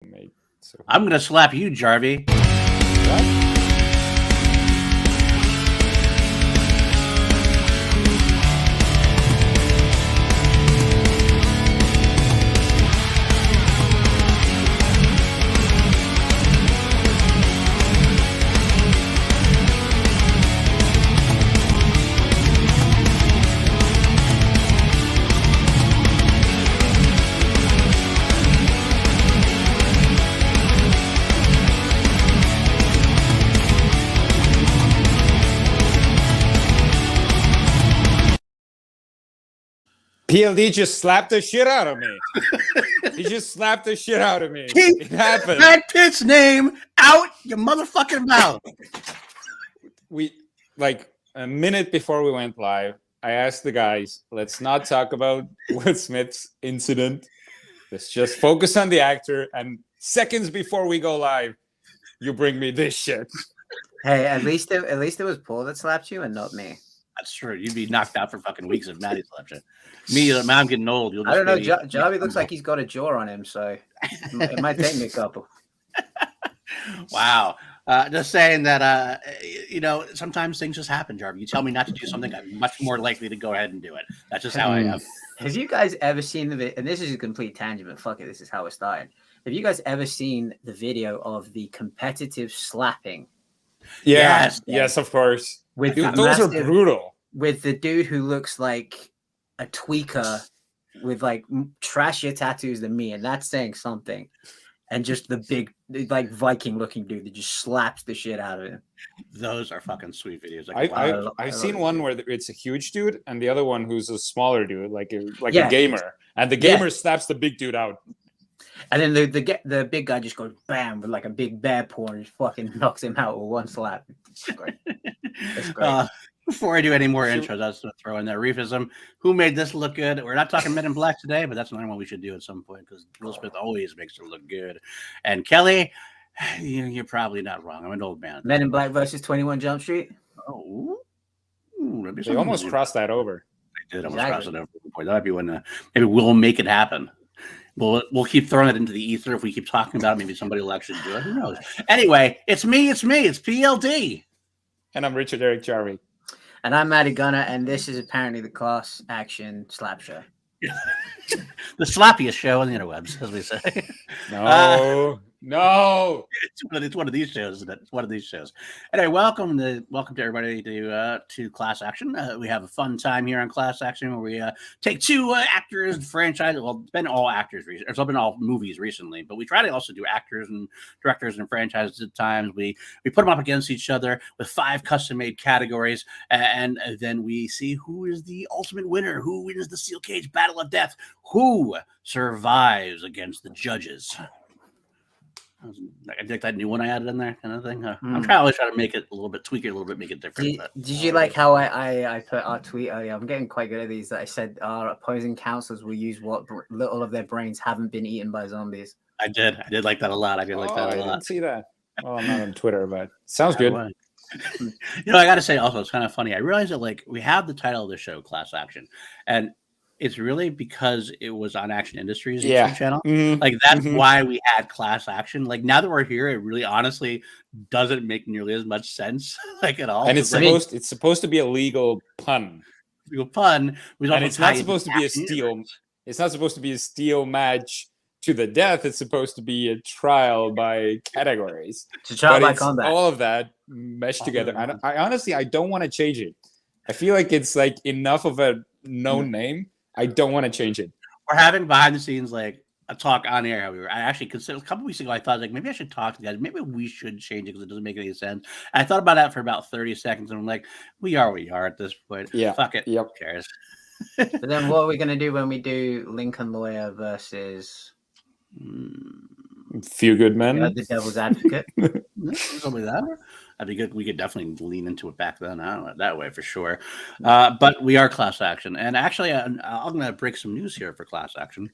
mate. So I'm gonna slap you, Jarvi. what? PLD just slapped the shit out of me. He just slapped the shit out of me. Keep It happened. Brad Pitt's name out your motherfucking mouth. We like a minute before we went live, I asked the guys, let's not talk about Will Smith's incident. Let's just focus on the actor. And seconds before we go live, you bring me this shit. Hey, at least it was Paul that slapped you and not me. That's true. You'd be knocked out for fucking weeks if Matty slapped you. Me, I'm getting old. You'll just I don't know. Jarvi looks like he's got a jaw on him, so it might take me a couple. Wow. Just saying that, sometimes things just happen, Jarvi. You tell me not to do something, I'm much more likely to go ahead and do it. That's just how I am. Have you guys ever seen the video? And this is a complete tangent, but fuck it, this is how it started. Have you guys ever seen the video of the competitive slapping? Yes, of course. With Dude, those are brutal. With the dude who looks like a tweaker with like trashier tattoos than me, and that's saying something. And just the big, like Viking looking dude that just slaps the shit out of him. Those are fucking sweet videos. Like, I've seen one where it's a huge dude and the other one who's a smaller dude, like a gamer, and the gamer slaps the big dude out. And then the big guy just goes bam with like a big bear paw and just fucking knocks him out with one slap. It's great. It's great. Before I do any more intros, I was going to throw in there Reefism. Who made this look good? We're not talking Men in Black today, but that's another one we should do at some point because Will Smith always makes it look good. And Kelly, you're probably not wrong. I'm an old man. Men in Black versus 21 Jump Street. Oh, they almost crossed that over. They did almost cross it over. That might be when maybe we'll make it happen. We'll keep throwing it into the ether if we keep talking about it. Maybe somebody will actually do it. Who knows? Anyway, it's me. It's PLD. And I'm Richard-Erik Jarvi. And I'm Matty Gunner, and this is apparently the class action slap show. The slappiest show on the interwebs, as we say. No. It's one of these shows, isn't it? It's one of these shows. Anyway, welcome to everybody to Class Action. We have a fun time here on Class Action where we take two actors and franchises. Well, it's been all actors. It's been all movies recently, but we try to also do actors and directors and franchises at times. We put them up against each other with 5 custom-made categories, and then we see who is the ultimate winner, who wins the steel cage battle of death, who survives against the judges. I think that new one I added in there, kind of thing. I'm trying to make it a little bit, tweak it a little bit, make it different. Did you like how I put our tweet earlier? I'm getting quite good at these. That I said our opposing counselors will use what little of their brains haven't been eaten by zombies. I did like that a lot. I didn't see that. Well, I'm not on Twitter, but sounds good. I got to say also, it's kind of funny. I realized that we have the title of the show, Class Action, and it's really because it was on Action Industries YouTube channel. Mm-hmm. That's why we had Class Action. Now that we're here, it really honestly doesn't make nearly as much sense at all. And it's supposed to be a legal pun. Legal pun. And it's not supposed to be a steel. It's not supposed to be a steel match to the death. It's supposed to be a trial by categories. It's a trial by combat. All of that meshed together. I honestly don't want to change it. I feel like it's enough of a known name. I don't want to change it. We're having behind the scenes a talk on air. I actually considered a couple weeks ago. I thought maybe I should talk to you guys. Maybe we should change it because it doesn't make any sense. And I thought about that for about 30 seconds, and I'm like, we are at this point. Yeah, fuck it. Yep. Who cares? But then what are we gonna do when we do Lincoln Lawyer versus Few Good Men? The Devil's Advocate? Something like that. That'd be good. We could definitely lean into it back then. I don't know, that way for sure. But we are Class Action. And actually, I'm going to break some news here for Class Action.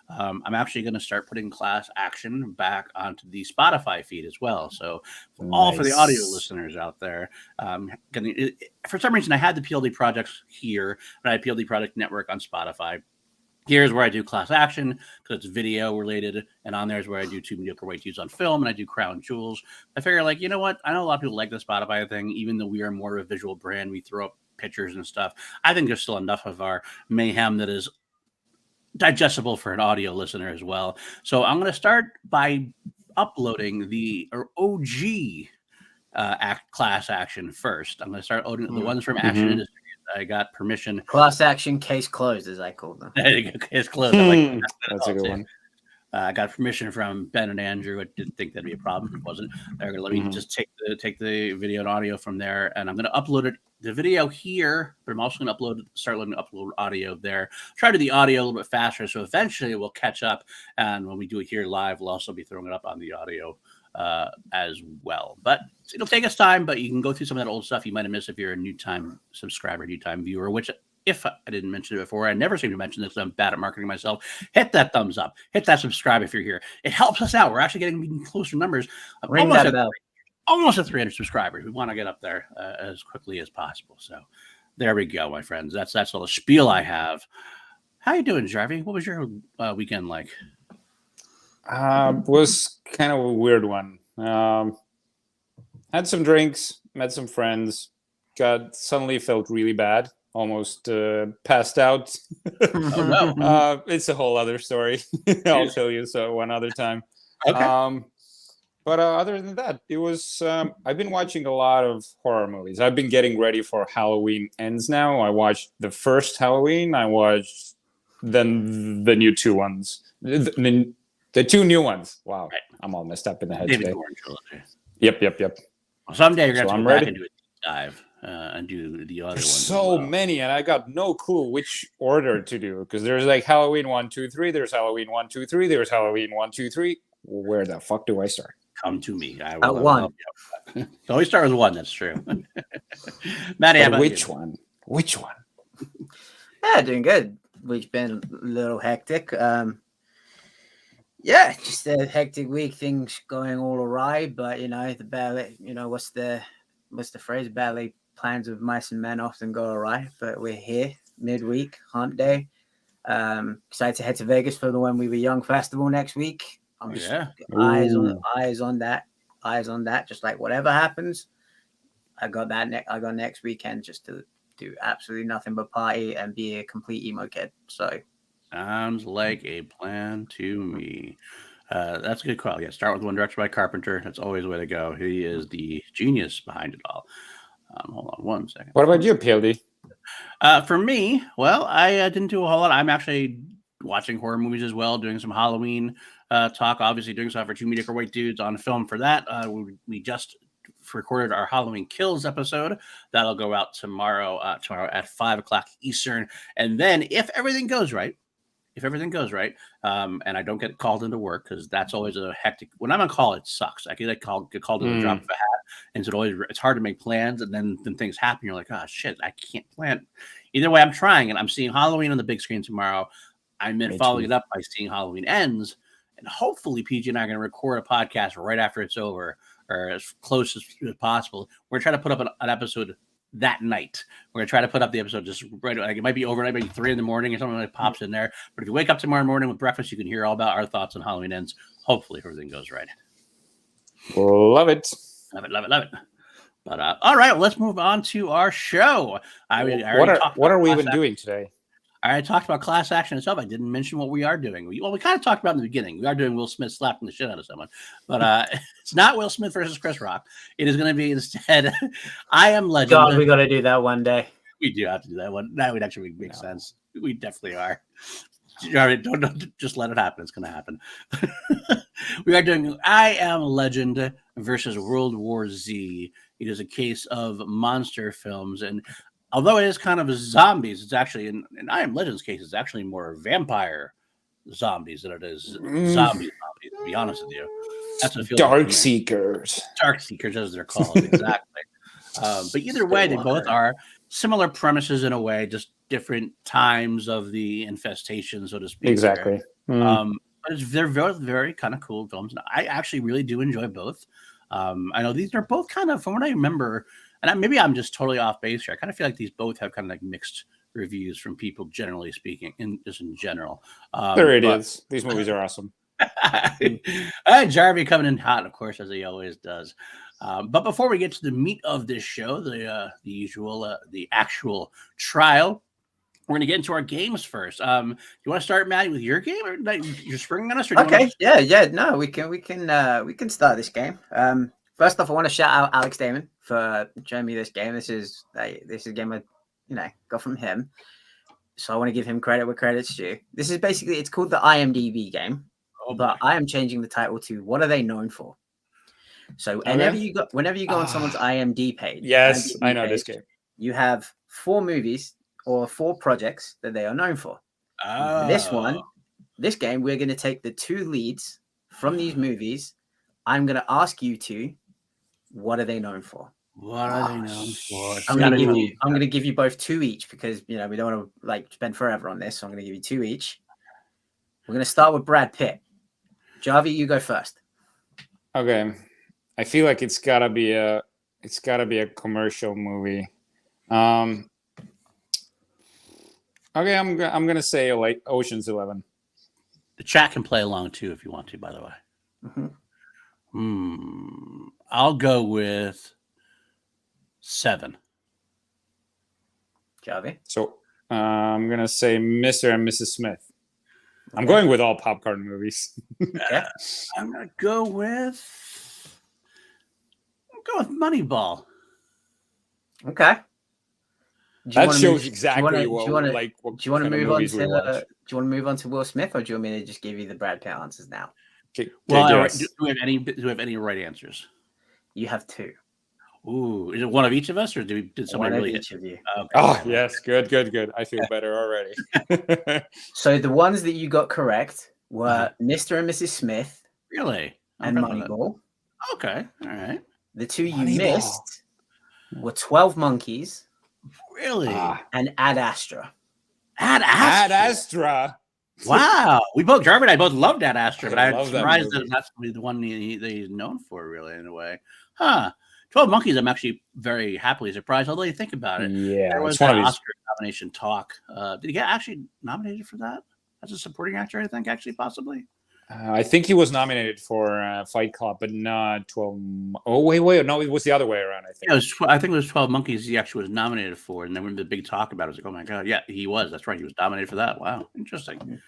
I'm actually going to start putting Class Action back onto the Spotify feed as well. So all for the audio listeners out there. For some reason, I had the PLD projects here, but I had PLD Project Network on Spotify. Here's where I do class action because it's video related, and on there's where I do 2 mediocre white dudes on film, and I do crown jewels. I figure, like, you know what? I know a lot of people like the Spotify thing, even though we are more of a visual brand. We throw up pictures and stuff. I think there's still enough of our mayhem that is digestible for an audio listener as well. So I'm going to start by uploading the OG class action first. I'm going to start uploading the ones from Action Industries. I got permission. Class action, case closed, as I call them. There you go, case closed. I like That's a good one. I got permission from Ben and Andrew. I didn't think that'd be a problem. It wasn't. They're going to let me just take the video and audio from there, and I'm going to upload the video here, but I'm also going to start letting upload audio there. Try to do the audio a little bit faster, so eventually we'll catch up. And when we do it here live, we'll also be throwing it up on the audio as well. But it'll take us time, but you can go through some of that old stuff you might have missed if you're a new-time subscriber, new-time viewer, which, if I didn't mention it before, I never seem to mention this because I'm bad at marketing myself. Hit that thumbs up. Hit that subscribe if you're here. It helps us out. We're actually getting closer numbers. Ring that bell. Almost at 300 subscribers. We want to get up there as quickly as possible. So there we go, my friends. That's all the spiel I have. How you doing, Jarvi? What was your weekend like? Was kind of a weird one. Had some drinks, met some friends, suddenly felt really bad, almost passed out. Oh, no. It's a whole other story. I'll tell you so one other time. Okay. But other than that, it was. I've been watching a lot of horror movies. I've been getting ready for Halloween Ends now. I watched the first Halloween. I watched then the new 2 ones. The 2 new ones. Wow, right. I'm all messed up in the head today. Yep. Well, someday you're going to go back and do a deep dive and do the other ones. So many, and I got no clue which order to do because there's like Halloween 1, 2, 3. There's Halloween 1, 2, 3. There's Halloween 1, 2, 3. Where the fuck do I start? Come to me. I will. One. Always start with 1. That's true. Matty, how about which you? one? Which one? Yeah, doing good. We've been a little hectic. Yeah, just a hectic week. Things going all awry, but the ballet. What's the phrase? Ballet plans of mice and men often go awry, but we're here midweek hunt day. Excited to head to Vegas for the When We Were Young festival next week. I'm just eyes on that. Just like whatever happens, I got next weekend just to do absolutely nothing but party and be a complete emo kid. So sounds like a plan to me. That's a good call. Yeah, start with one directed by Carpenter. That's always the way to go. He is the genius behind it all. Hold on 1 second. What about you, PLD? For me, well, I didn't do a whole lot. I'm actually watching horror movies as well, doing some Halloween talk, obviously doing stuff for 2 mediocre white dudes on film for that. We just recorded our Halloween Kills episode. That'll go out tomorrow at 5 o'clock Eastern. And then if everything goes right, and I don't get called into work, because that's always a hectic. When I'm on call, it sucks. I get called in the drop of a hat, and so it's hard to make plans. And then things happen. You're like, oh shit, I can't plan. Either way, I'm trying, and I'm seeing Halloween on the big screen tomorrow. I'm then following it up by seeing Halloween Ends, and hopefully PG and I are going to record a podcast right after it's over, or as close as possible. We're trying to put up an episode that night. We're gonna try to put up the episode just right. Like it might be overnight, maybe 3 a.m. or something like pops in there. But if you wake up tomorrow morning with breakfast, you can hear all about our thoughts on Halloween Ends. Hopefully, everything goes right. Love it. Love it. But all right, well, let's move on to our show. What are we even doing today? I already talked about class action itself. I didn't mention what we are doing. We kind of talked about in the beginning. We are doing Will Smith slapping the shit out of someone. But it's not Will Smith versus Chris Rock. It is going to be instead I Am Legend. God, we got to do that one day. We do have to do that one. That would actually make sense. We definitely are. Don't just let it happen. It's going to happen. We are doing I Am Legend versus World War Z. It is a case of monster films. And although it is kind of zombies, it's actually, in I Am Legend's case, it's actually more vampire zombies than it is zombies, to be honest with you. That's what it feels Dark like Seekers. Dark Seekers, as they're called, exactly. But either way, they both are similar premises in a way, just different times of the infestation, so to speak. Exactly. But they're both very kind of cool films. And I actually really do enjoy both. I know these are both kind of, from what I remember, and maybe I'm just totally off base here. I kind of feel like these both have kind of like mixed reviews from people, generally speaking, just in general. They're idiots. These movies are awesome. Jarvi coming in hot, of course, as he always does. But before we get to the meat of this show, the actual trial, we're going to get into our games first. You want to start, Matty, with your game, or you're springing on us? Or Okay, yeah. No, we can start this game. First off, I want to shout out Alex Damon for showing me this game. This is a game I got from him, so I want to give him credit where credit's due. This is basically, it's called the IMDb game, but I am changing the title to "What Are They Known For?" So whenever you go on someone's IMDb page, yes, I know this game. You have 4 movies or 4 projects that they are known for. This game, we're going to take the 2 leads from these movies. I'm going to ask you to, what are they known for? What are they known for? I'm going to give you both 2 each because we don't want to spend forever on this. So I'm going to give you 2 each. We're going to start with Brad Pitt. Jarvi, you go first. Okay, I feel like it's gotta be a commercial movie. Okay, I'm gonna say like Ocean's 11. The chat can play along too if you want to, by the way. I'll go with 7. Jarvi. So I'm gonna say Mr. and Mrs. Smith. I'm going with all popcorn movies. I'm gonna go with Moneyball. Okay. That shows exactly do you want to move on to Will Smith, or do you want me to just give you the Brad Pitt answers now? Okay, well, yes. do we have any right answers? You have 2. Ooh, is it one of each of us, or did somebody really each of you? Okay. Oh, yes, good. I feel better already. So the ones that you got correct were Mr. and Mrs. Smith. Really? And Moneyball. Okay, all right. The 2 you missed were 12 Monkeys. Really? And Ad Astra. Ad Astra. Wow. Jarvi and I both loved Ad Astra, but I'm surprised that that's the one he's known for, really, in a way. Huh. 12 Monkeys, I'm actually very happily surprised, although you think about it. Yeah. There was an Oscar nomination talk. Did he get actually nominated for that? As a supporting actor, I think, actually, possibly. I think he was nominated for Fight Club, but not 12. Oh, wait. No, it was the other way around, I think. Yeah, I think it was 12 Monkeys he actually was nominated for. And then when the big talk about it, was like, oh, my God. Yeah, he was. That's right. He was nominated for that. Wow. Interesting.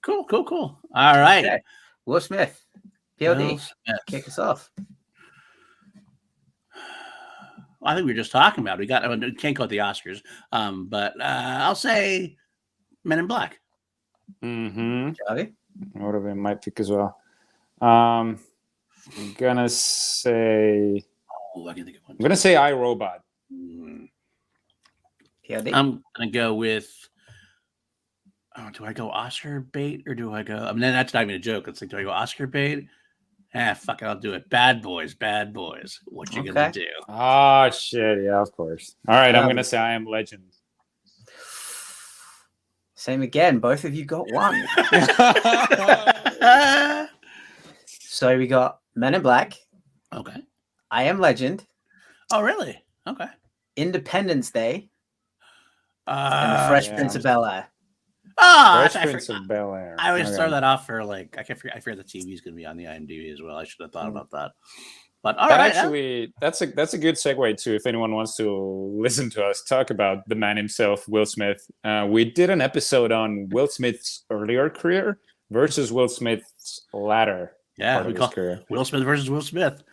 Cool. All right. Okay. Will Smith. PLD. Kick us off. I think we were just talking about it. We can't go with the Oscars, but I'll say Men in Black. Jarvi? Would have been my pick as well. I'm gonna say. I can think of one. I'm gonna say iRobot. PLD? I'm gonna go with. Do I go Oscar bait or do I go? I mean, that's not even a joke. It's like, do I go Oscar bait? Fuck it, I'll do it. Bad Boys. What you gonna do? Oh shit! Yeah, of course. All right, I'm gonna say I Am Legend. Same again. Both of you got 1. So we got Men in Black. Okay. I Am Legend. Oh, really? Okay. Independence Day. And The Fresh Prince of Bel-Air. Fresh Prince of Bel-Air. I always throw that off for I forget the TV is going to be on the IMDb as well. I should have thought about that. But all right, actually, that's a good segue too. If anyone wants to listen to us talk about the man himself, Will Smith, we did an episode on Will Smith's earlier career versus Will Smith's latter. Yeah, we call career. Will Smith versus Will Smith.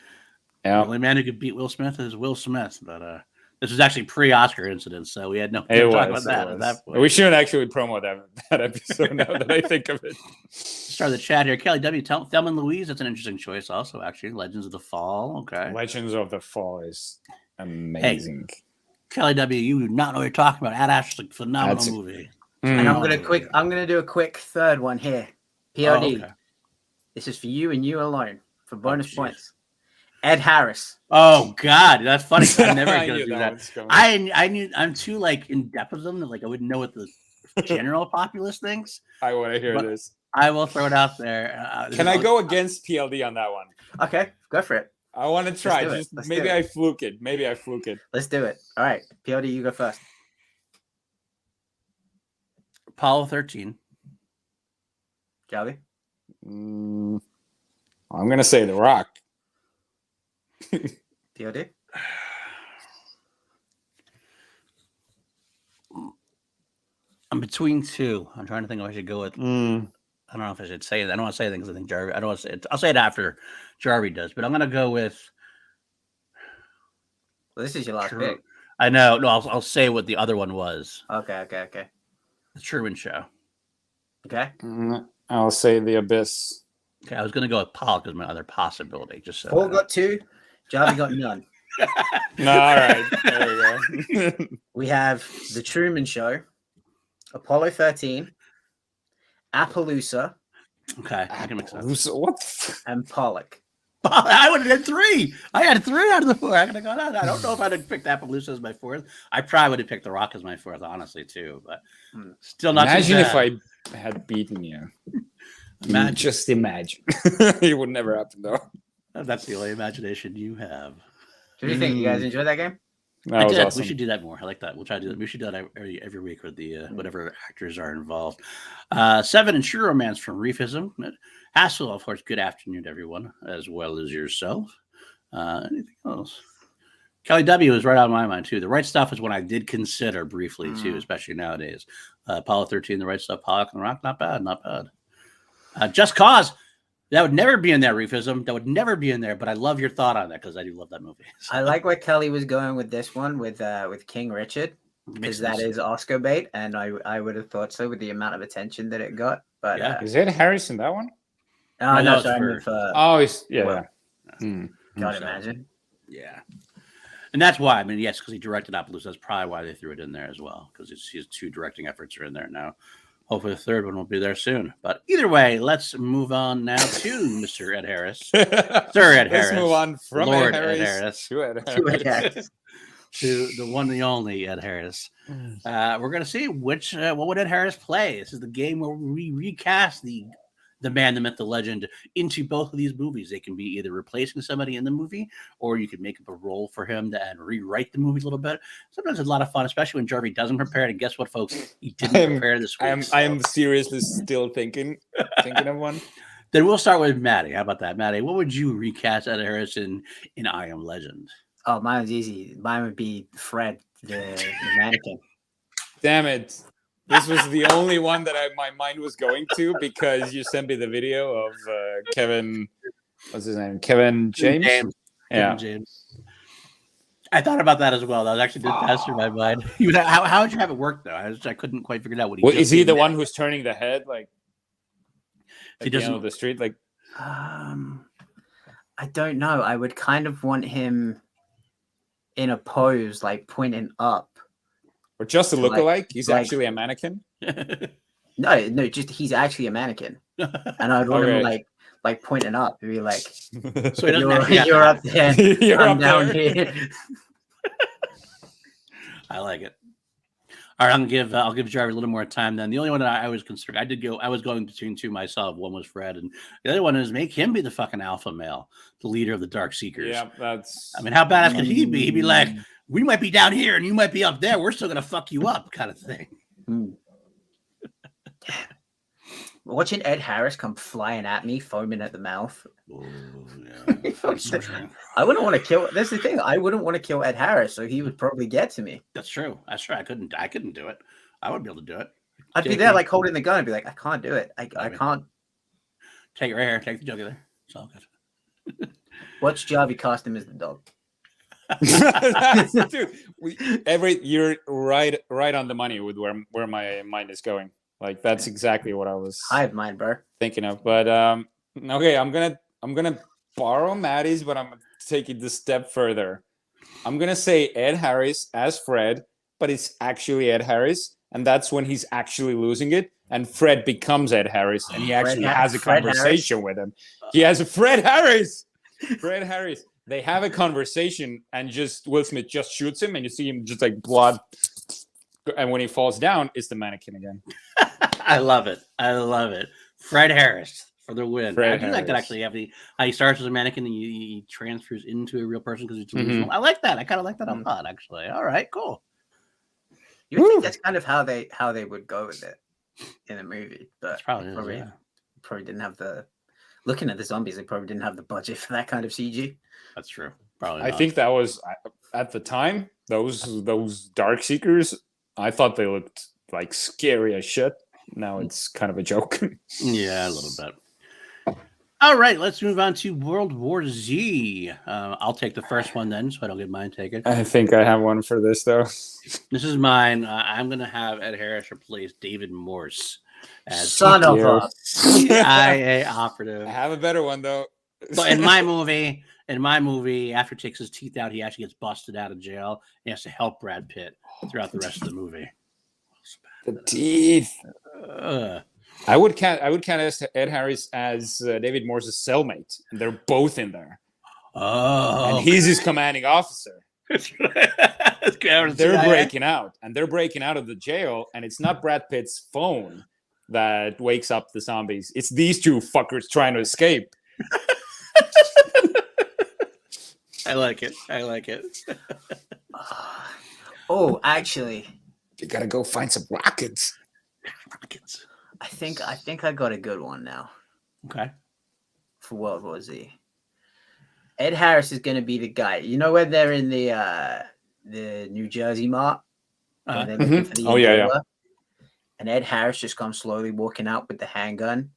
Yeah, the only man who could beat Will Smith is Will Smith. But this was actually pre-Oscar incident, so we had no talk about that at that point. We shouldn't actually promote that episode now that I think of it. Start the chat here. Kelly W. Thelma and Louise. That's an interesting choice. Also, actually, Legends of the Fall. Okay. Legends of the Fall is amazing. Hey, Kelly W. You do not know what you're talking about. Ad Astra, phenomenal movie. And I'm gonna do a quick third one here. POD. Okay. This is for you and you alone for bonus points. Ed Harris. Oh God, that's funny. I'm never gonna do that. I'm too in depth with them that I wouldn't know what the general populace thinks. I want to hear this. I will throw it out there. Can I go against PLD on that one? Okay, go for it. I want to try. Maybe I fluke it. Let's do it. All right, PLD, you go first. Apollo 13. Jarvi? I'm gonna say The Rock. POD? I'm between two. I'm trying to think if I should go with. I don't know if I should say that. I don't want to say anything because I think Jarvi. I don't want to say it. I'll say it after Jarvi does, but I'm gonna go with. Well, this is your last pick. I know. No, I'll say what the other one was. Okay. The Truman Show. Okay. I'll say The Abyss. Okay, I was gonna go with Paul because my other possibility. Just so Paul got 2. Jarvi got none. No, all right. There we go. We have The Truman Show, Apollo 13, Appaloosa, Okay, I can mix that. What? and Pollock. I would have had 3. I had 3 out of the 4. I could have gone out. I don't know if I'd have picked Appaloosa as my 4th. I probably would have picked The Rock as my 4th, honestly, too. But still not. Imagine if I had beaten you. Just imagine. It would never happen, though. That's the only imagination you have. What do you think? You guys enjoy that game? That was awesome. We should do that more. I like that. We'll try to do that. We should do that every week with the whatever actors are involved. 7 and True Romance from Reefism. Hassel, of course. Good afternoon, everyone, as well as yourself. Anything else? Kelly W is right on my mind too. The Right Stuff is one I did consider briefly too, especially nowadays. Apollo 13, The Right Stuff, Pollock and The Rock. Not bad. Just Cause. That would never be in there, Reefism. That would never be in there. But I love your thought on that because I do love that movie. So. I like where Kelly was going with this one with King Richard, because that is Oscar bait, and I would have thought so with the amount of attention that it got. But Yeah. Is it Harris in that one? No, sorry, Oh, yeah. Well, Hmm. Can't imagine. Yeah. And that's why, I mean, yes, because he directed Appaloosa. That's probably why they threw it in there as well, because his 2 directing efforts are in there now. Hopefully the 3rd one will be there soon. But either way, let's move on now to Mr. Ed Harris. Sir Ed Harris. Let's move on from Lord Ed Ed Harris to Ed To Ed Harris. Harris. To the one and the only Ed Harris. We're going to see what would Ed Harris play. This is the game where we recast the man, the myth, the legend into both of these movies. They can be either replacing somebody in the movie, or you can make up a role for him and rewrite the movie a little bit. Sometimes it's a lot of fun, especially when Jarvi doesn't prepare. And guess what, folks? He didn't prepare this week. I'm seriously still thinking of one. Then we'll start with Matty. How about that, Matty? What would you recast Ed Harris in I Am Legend? Oh, mine was easy. Mine would be Fred, the mannequin. Damn it. This was the only one that my mind was going to because you sent me the video of Kevin. What's his name? Kevin James? Yeah. Kevin James. I thought about that as well. That was actually did pass through my mind. How would you have it work though? I couldn't quite figure it out. Is he the one who's turning the head like he doesn't of the street? Like I don't know. I would kind of want him in a pose, like pointing up. or just a lookalike? He's actually a mannequin. No, just he's actually a mannequin, and I'd want him like pointing up. He'd be like, so he you're up there, I'm down here. I like it. All right, I'll give Jarvi a little more time then. The only one that I was considering, I was going between 2 myself. One was Fred, and the other one is make him be the fucking alpha male, the leader of the Dark Seekers. Yeah, that's. I mean, how badass could he be? He'd be like, we might be down here and you might be up there. We're still gonna fuck you up, kind of thing. Watching Ed Harris come flying at me, foaming at the mouth. Oh, yeah. I wouldn't want to kill. That's the thing. I wouldn't want to kill Ed Harris, so he would probably get to me. That's true. I couldn't do it. I would be able to do it. I'd be there like holding the gun. I'd be like, I can't do it. I can't. Take it right here. Take the jugular. It's all good. Watch Jarvi cast him as the dog. Dude, you're right on the money with where my mind is going. Like that's exactly what I was hive mind, bro. Thinking of. But okay, I'm gonna borrow Matty's, but I'm gonna take it a step further. I'm gonna say Ed Harris as Fred, but it's actually Ed Harris, and that's when he's actually losing it, and Fred becomes Ed Harris, and he actually has a conversation with him. He has a Fred Harris. They have a conversation, and just Will Smith just shoots him, and you see him just like blood. And when he falls down, it's the mannequin again. I love it. Fred Harris for the win. I do like that actually. How he starts as a mannequin and he transfers into a real person because it's delusional. I like that. I kind of like that a lot, actually. All right, cool. You would think that's kind of how they would go with it. in the movie, but That's probably is, probably didn't have the. Looking at the zombies, they probably didn't have the budget for that kind of CG. That's true. Probably. I not. think that was at the time those Dark Seekers. I thought they looked like scary as shit. Now it's kind of a joke. Yeah, a little bit. All right, let's move on to World War Z. I'll take the first one then, so I don't get mine taken. I think I have one for this though. This is mine. I'm going to have Ed Harris replace David Morse as Son of a. CIA operative. I have a better one though. But in my movie, after he takes his teeth out, he actually gets busted out of jail. He has to help Brad Pitt throughout the rest of the movie. The teeth. Uh, I would cast Ed Harris as David Morse's cellmate, and they're both in there. oh, And he's his commanding officer. They're breaking out, and they're breaking out of the jail, and it's not Brad Pitt's phone that wakes up the zombies. It's these two fuckers trying to escape. I like it. Oh, actually, You gotta go find some rockets. I think I got a good one now Okay. for World War Z. Ed Harris is going to be the guy. You know when they're in the New Jersey Mart? When they're looking for the Oh, yeah. inhaler? And Ed Harris just comes slowly walking out with the handgun,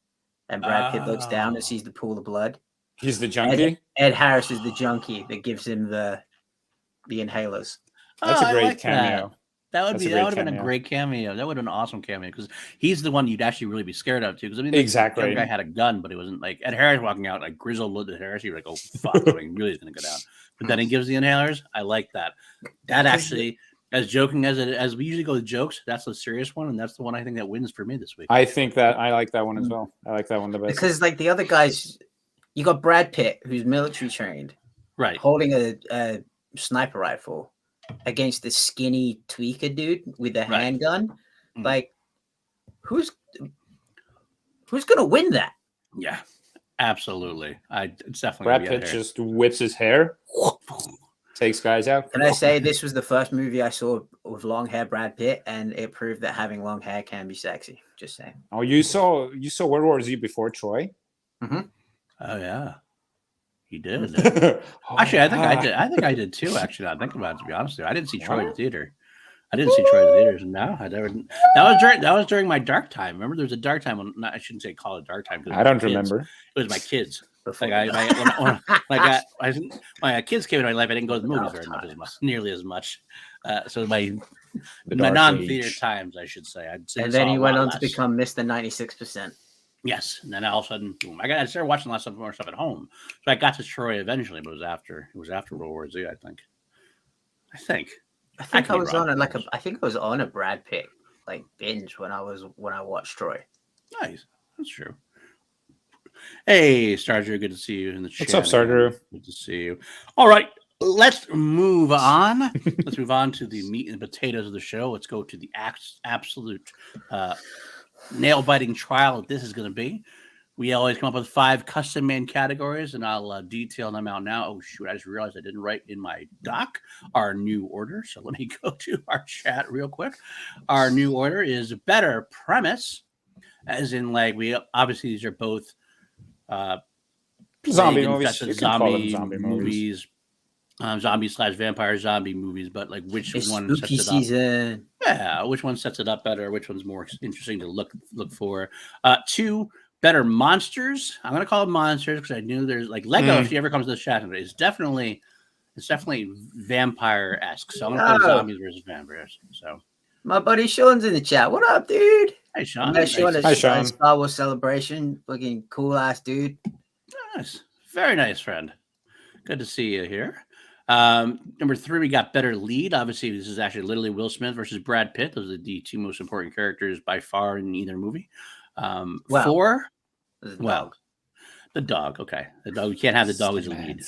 and Brad Pitt looks down and sees the pool of blood. He's the junkie. Ed Harris is the junkie that gives him the inhalers. That's a I great like cameo. That would That's be a that great would have been a cameo. great cameo. That would have been an awesome cameo because he's the one you'd actually really be scared of too. Because I mean, Exactly. the other guy had a gun, but it wasn't like Ed Harris walking out like grizzled looked at Harris. You're like, oh fuck, something really is going to go down. But then he gives the inhalers. I like that. That actually, as joking as we usually go with jokes, that's the serious one, and that's the one I think that wins for me this week. I think that I like that one as well. I like that one the best. Because like the other guys, you got Brad Pitt, who's military trained, Right. holding a sniper rifle against the skinny tweaker dude with a Right. handgun. Mhm. Like, who's gonna win that? Yeah. Absolutely. It's definitely Brad gonna be Ed Pitt Harris. just whips his hair, takes guys out. Can I say this was the first movie I saw with long hair Brad Pitt, and it proved that having long hair can be sexy. Just saying. Oh, you saw World War Z before Troy? Oh yeah. He did. Oh, Actually, I think I yeah. did. I think I did too. Actually, now thinking about it, to be honest with you, I didn't see Troy in the theater. I didn't see Troy in the theaters. No, I never. That was during my dark time. Remember, there was a dark time when I shouldn't say call it dark time because I don't remember. It was my kids. Before Like my kids came into my life. I didn't go to the movies very much, nearly as much. So my dark non-theater age. times, I should say. and then he went on to become Mr. 96%. Yes, and then all of a sudden, boom! I started watching lots of more stuff at home. So I got to Troy eventually, but it was after World War Z. I think. I think I was on a Brad Pitt like binge when I watched Troy. Nice, that's true. Hey, Star Drew, good to see you in the chat. What's up, Star Drew? Good to see you. All right, let's move on. Let's move on to the meat and potatoes of the show. Let's go to the absolute nail-biting trial that this is going to be. We always come up with 5 custom-made categories, and I'll detail them out now. Oh, shoot, I just realized I didn't write in my doc our new order, so let me go to our chat real quick. Our new order is better premise, as in, like, obviously these are both Zombie movies. You can call them zombie zombie movies, zombie/vampire zombie movies, but like which It's one spooky sets it up? season. Yeah, which one sets it up better? Which one's more interesting to look for? 2 better monsters. I'm gonna call them monsters because I knew there's like Lego. If she ever comes to the chat, it's definitely vampire-esque. So I'm gonna put zombies versus vampires. So My buddy Sean's in the chat. What up, dude? hey, Sean. Met Sean at Hi, Sean. Star Wars Celebration. Looking cool ass dude. Nice. Very nice, friend. Good to see you here. Number 3, we got better lead. Obviously, this is actually literally Will Smith versus Brad Pitt. Those are the 2 most important characters by far in either movie. 4, well, the dog. Okay. The dog. We can't have the dog as a lead.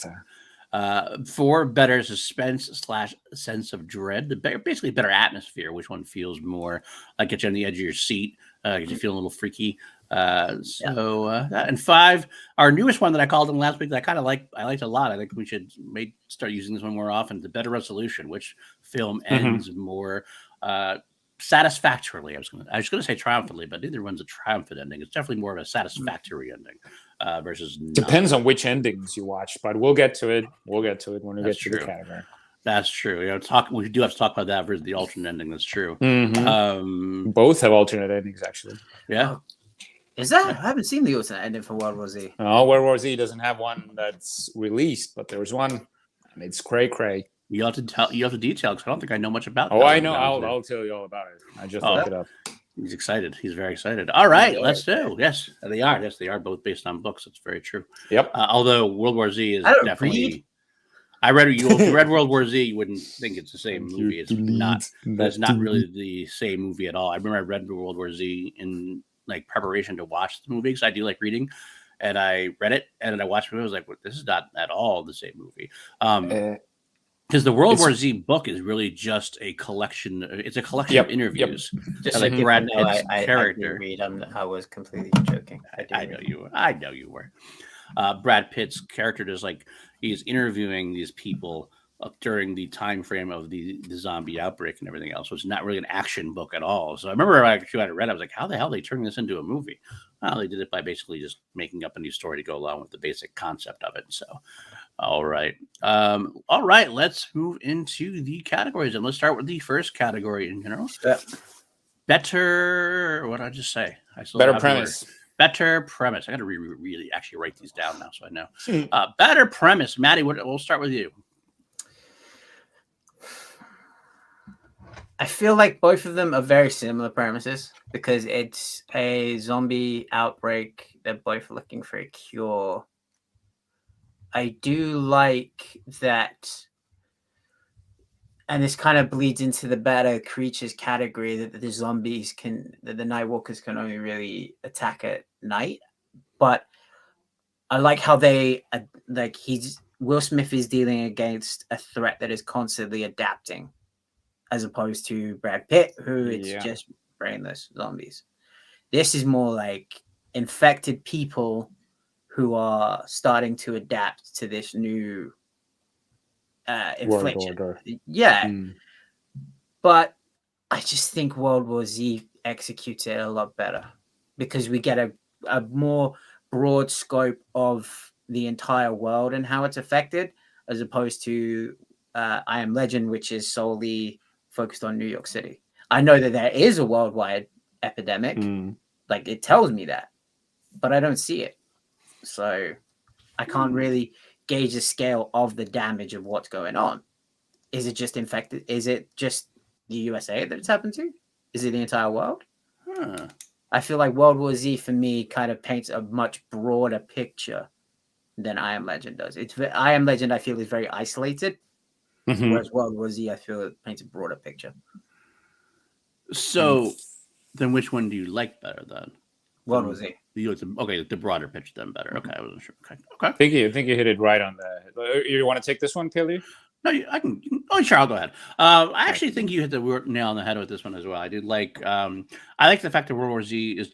4, better suspense / sense of dread. Basically, better atmosphere. Which one feels more like get you on the edge of your seat? Get you feel a little freaky. And 5, our newest one that I called them last week that I liked a lot. I think we should start using this one more often. The better resolution. Which film ends more satisfactorily. I was gonna say triumphantly, but neither one's a triumphant ending. It's definitely more of a satisfactory ending versus Depends on which endings you watch, but we'll get to it. We'll get to it when we That's get to true. the category. That's true. We do have to talk about that versus the alternate ending. That's true. Both have alternate endings, actually. Yeah. Is that? I haven't seen the alternate ending for World War Z. Oh, World War Z doesn't have one that's released, but there's one, and it's cray. You have to detail because I don't think I know much about. Oh, I know. I'll tell you all about it. I just looked it up. He's excited. He's very excited. All right, let's do. Yes, they are. Yes, they are both based on books. That's very true. Yep. Although World War Z is definitely. Read. I read you. If you read World War Z, you wouldn't think it's the same movie. It's not. That's not really the same movie at all. I remember I read World War Z in like preparation to watch the movie because I do like reading, and I read it and then I watched it. I was like, well, "This is not at all the same movie." Because the World War Z book is really just a collection. It's a collection of interviews. Just like Brad Pitt's character. I was completely joking. I know you were. I know you were. Brad Pitt's character is like he's interviewing these people during the time frame of the zombie outbreak and everything else. So it's not really an action book at all. So I remember I read, I was like, how the hell are they turning this into a movie? Well, they did it by basically just making up a new story to go along with the basic concept of it. So, all right. Let's move into the categories and let's start with the first category in general. Yeah. Better, what did I just say? Better premise. Better premise. I got to really actually write these down now so I know. Better premise. Matty, we'll start with you. I feel like both of them are very similar premises because it's a zombie outbreak. They're both looking for a cure. I do like that, and this kind of bleeds into the better creatures category, that the zombies that the Nightwalkers can only really attack at night. But I like how Will Smith is dealing against a threat that is constantly adapting, as opposed to Brad Pitt, who it's just brainless zombies. This is more like infected people who are starting to adapt to this new infliction. Yeah. But I just think World War Z executes it a lot better because we get a more broad scope of the entire world and how it's affected, as opposed to I Am Legend, which is solely focused on New York City. I know that there is a worldwide epidemic. Like it tells me that, but I don't see it. So I can't really gauge the scale of the damage of what's going on. Is it just infected? Is it just the USA that it's happened to? Is it the entire world? I feel like World War Z for me kind of paints a much broader picture than I Am Legend does. I Am Legend I feel is very isolated. Whereas World War Z, I feel it paints a broader picture. So, then which one do you like better then? World War Z. The broader picture then better. Okay, I wasn't sure. Okay. I think you hit it right on the. You want to take this one, Kelly? No, I can. Oh, sure, I'll go ahead. I actually think you hit the nail on the head with this one as well. I did like. I like the fact that World War Z is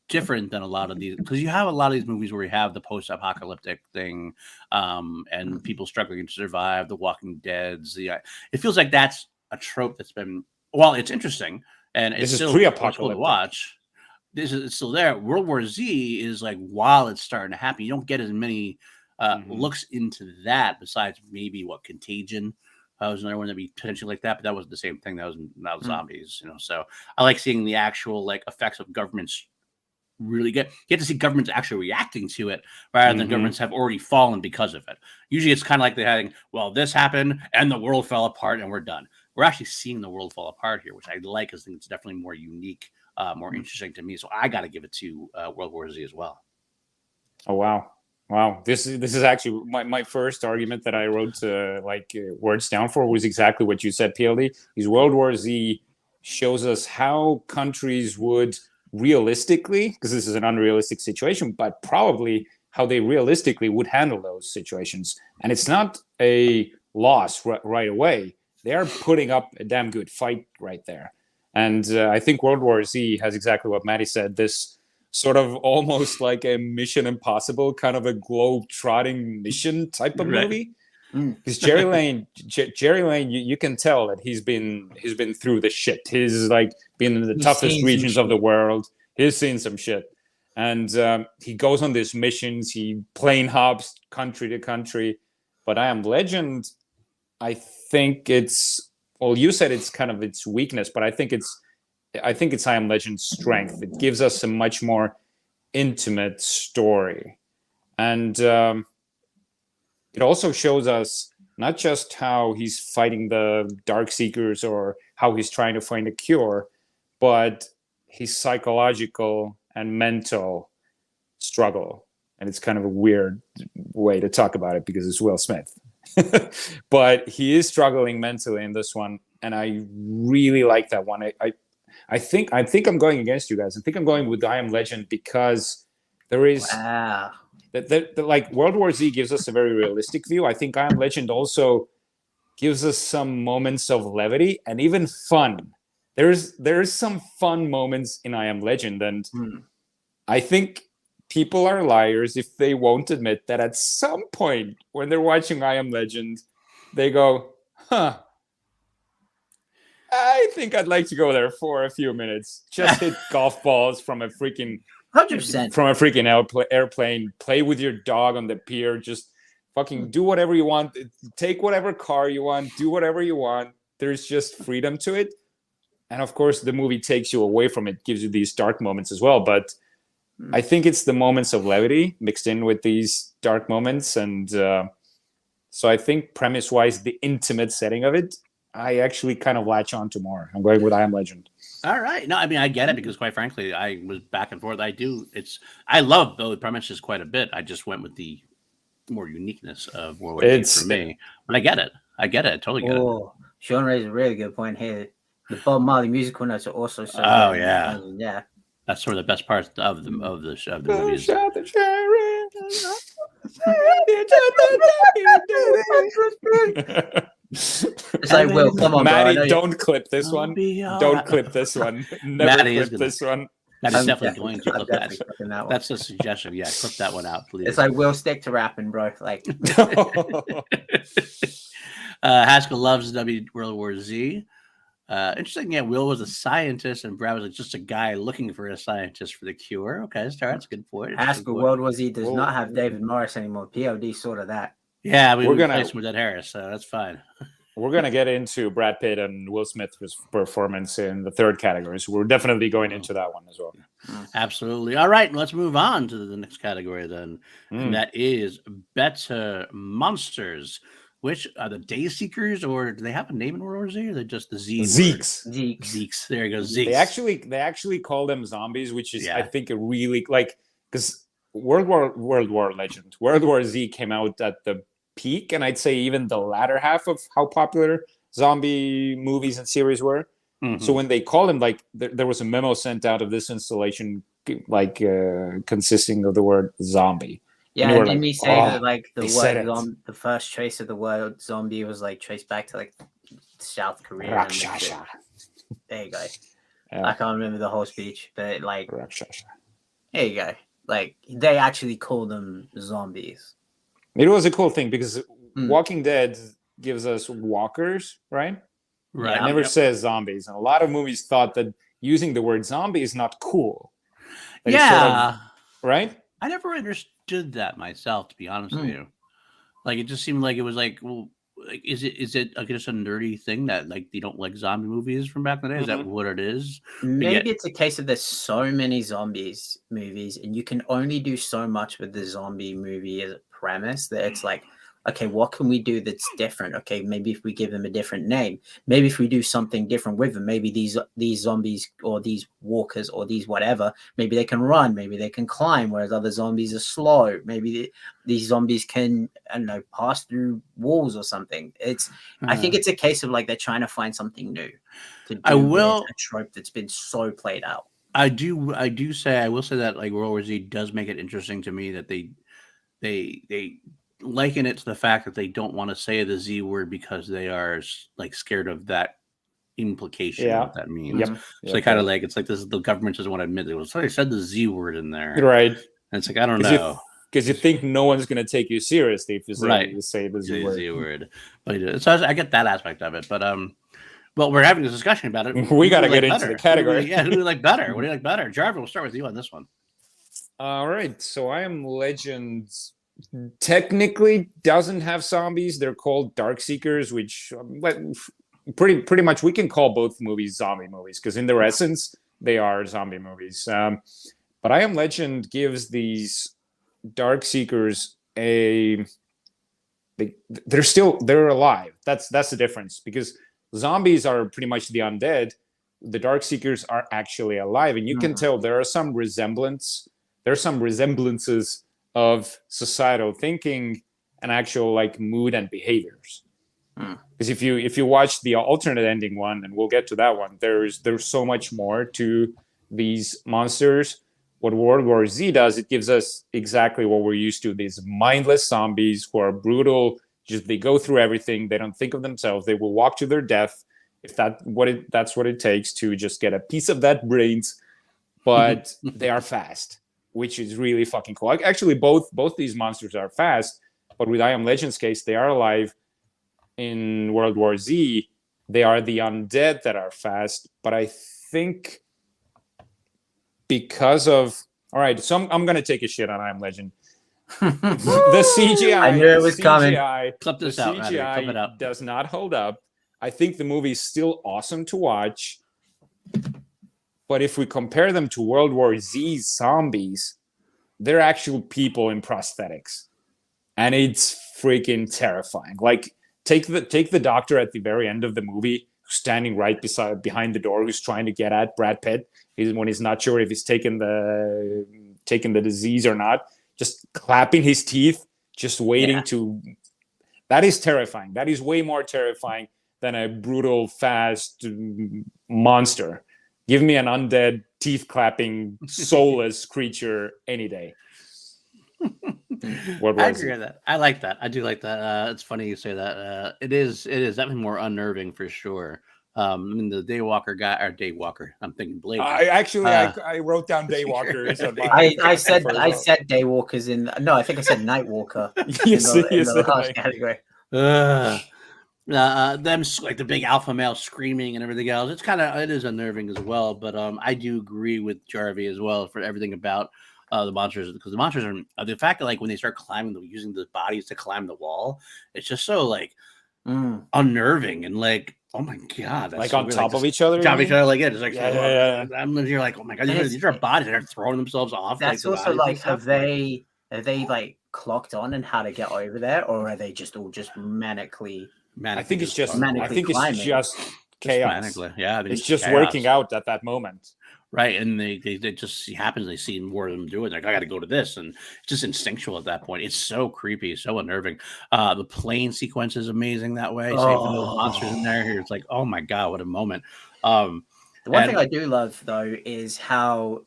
different than a lot of these, because you have a lot of these movies where you have the post-apocalyptic thing, and people struggling to survive, the Walking Dead's. It feels like that's a trope that's been. Well, it's interesting, and it's still cool to watch. It's still there. World War Z is like, while it's starting to happen, you don't get as many looks into that. Besides maybe Contagion was another one that be potentially like that, but that wasn't the same thing. That was zombies, So I like seeing the actual effects of governments. Really get to see governments actually reacting to it rather than governments have already fallen because of it. Usually it's kind of like they're having, well, this happened and the world fell apart and we're done. We're actually seeing the world fall apart here, which I like, because I think it's definitely more unique, more interesting to me. So I got to give it to World War Z as well. Oh, wow. This is actually my first argument that I wrote words down for was exactly what you said, PLD. Is World War Z shows us how countries would realistically, because this is an unrealistic situation, but probably how they realistically would handle those situations. And it's not a loss right away. They are putting up a damn good fight right there. And I think World War Z has exactly what Matty said, this sort of almost like a Mission Impossible, kind of a globe-trotting mission type of movie. Because Jerry Lane, you can tell that he's been through the shit. He's like been in the toughest regions of the world. He's seen some shit, and he goes on these missions. He plane hops country to country. But I Am Legend, I think it's, well, you said it's kind of its weakness, but I think it's I Am Legend's strength. It gives us a much more intimate story, and it also shows us not just how he's fighting the Dark Seekers or how he's trying to find a cure, but his psychological and mental struggle. And it's kind of a weird way to talk about it because it's Will Smith. But he is struggling mentally in this one, and I really like that one. I think I'm going against you guys. I think I'm going with I Am Legend because there is like World War Z gives us a very realistic view. I think I Am Legend also gives us some moments of levity and even fun. There's some fun moments in I Am Legend, and I think people are liars if they won't admit that at some point when they're watching I Am Legend, they go, "Huh, I think I'd like to go there for a few minutes, just hit golf balls from a freaking 100%. From a freaking airplane, play with your dog on the pier, just fucking do whatever you want, take whatever car you want, do whatever you want. There's just freedom to it." And of course, the movie takes you away from it, gives you these dark moments as well. But I think it's the moments of levity mixed in with these dark moments. And so I think premise-wise, the intimate setting of it, I actually kind of latch on to more. I'm going with I Am Legend. All right. No, I mean, I get it because quite frankly, I was back and forth. I love both premises quite a bit. I just went with the more uniqueness of World War II for me. But I get it. I totally get it. Sean raised a really good point here. The Bob Marley musical notes are also so good. Yeah. That's sort of the best parts of the movies. It's like, Will, come on, Matty, bro. don't clip this one. Don't clip this one. Never clip this one. Matty's definitely going to clip that. That's a suggestion. Yeah, clip that one out, please. It's like, Will, stick to rapping, bro. Like, Haskell loves World War Z. Interesting. Yeah, Will was a scientist and Brad was just a guy looking for a scientist for the cure. Okay, that's a good point. Haskell World War Z does not have David Morris anymore. POD sort of that. Yeah, we're going to replace him with Ed Harris, so that's fine. We're going to get into Brad Pitt and Will Smith's performance in the third category. So we're definitely going into that one as well. Absolutely. All right, let's move on to the next category then. And that is Better Monsters. Which are the Day Seekers, or do they have a name in World War Z, or are they just the Zeeks? Zeeks. There you go. Zeeks. They actually call them zombies, which is I think a really because World War Z came out at the peak, and I'd say even the latter half of how popular zombie movies and series were. So when they call them, like there was a memo sent out of this installation, like consisting of the word zombie. Yeah, and didn't he say that like the first trace of the word zombie was like traced back to like South Korea? Rakshasa. There you go. I can't remember the whole speech, but like Rakshasa. There you go. Like they actually call them zombies. It was a cool thing because Walking Dead gives us walkers, right? Right. It never says zombies, and a lot of movies thought that using the word zombie is not cool. Like right? I never understood that myself, to be honest with you. Like, it just seemed like it was like, well, like, is it like just a nerdy thing that like they don't like zombie movies from back in the day? Is that what it is? Maybe it's a case of there's so many zombies movies, and you can only do so much with the zombie movie as a premise that it's like, okay, what can we do that's different? Okay, maybe if we give them a different name, maybe if we do something different with them, maybe these zombies or these walkers or these whatever, maybe they can run, maybe they can climb, whereas other zombies are slow. Maybe these zombies can, I don't know, pass through walls or something. I think it's a case of like they're trying to find something new to do a trope that's been so played out. I will say that like World War Z does make it interesting to me that they liken it to the fact that they don't want to say the Z word because they are like scared of that implication. What that means. So they kind of like, it's like this, the government doesn't want to admit it. So they said the Z word in there, right? And it's like, I don't know, because you think no one's going to take you seriously if you say, Right. you say the Z The word. Z word. But so I get that aspect of it. But well, we're having this discussion about it. We Who got to do you get like into the better? category. Who do you like better? What do you like better? Jarvi, we'll start with you on this one. All right, so I Am Legend technically doesn't have zombies. They're called Dark Seekers, which pretty much we can call both movies zombie movies because in their essence they are zombie movies. But I Am Legend gives these Dark Seekers they're alive. That's the difference, because zombies are pretty much the undead. The Dark Seekers are actually alive, and you can tell there are some resemblances of societal thinking and actual like mood and behaviors. Because if you watch the alternate ending one, and we'll get to that one, there's so much more to these monsters. What World War Z does, it gives us exactly what we're used to: these mindless zombies who are brutal. Just they go through everything. They don't think of themselves. They will walk to their death if that's what it takes to just get a piece of that brains. But they are fast, which is really fucking cool. Actually, both these monsters are fast, but with I Am Legend's case, they are alive. In World War Z, they are the undead that are fast, but I think because of... All right, so I'm going to take a shit on I Am Legend. The CGI... I knew it was coming. Clip this out, Matty. Clip it out. Does not hold up. I think the movie is still awesome to watch, but if we compare them to World War Z zombies, they're actual people in prosthetics, and it's freaking terrifying. Like, take the doctor at the very end of the movie, standing right behind the door, who's trying to get at Brad Pitt. When he's not sure if he's taken the disease or not, just clapping his teeth, just waiting to... That is terrifying. That is way more terrifying than a brutal, fast monster. Give me an undead, teeth-clapping, soulless creature any day. I agree with that. I like that. I do like that. It's funny you say that. It is definitely more unnerving for sure. I mean, the Daywalker guy, or Daywalker, I'm thinking Blade. I wrote down Daywalker. I said Daywalkers in... No, I think I said Nightwalker in the last category. Them like the big alpha male screaming and everything else. It is unnerving as well. But I do agree with Jarvi as well for everything about the monsters, because the monsters are the fact that like when they start climbing, using the bodies to climb the wall, it's just so like unnerving and like, oh my god, that's like so on weird. top Like, of each other. Top of each other, like it's like yeah. You're like, oh my god, these are bodies that are throwing themselves off. That's like, also like, have they like clocked on and how to get over there, or are they just all just manically? I think it's just climbing. chaos. Yeah, it's just working out at that moment. Right, and they just happens they see more of them do it. Like, I got to go to this, and it's just instinctual at that point. It's so creepy, so unnerving. The plane sequence is amazing that way. Saving those monsters in there, it's like, oh my god, what a moment. The one thing I do love though is how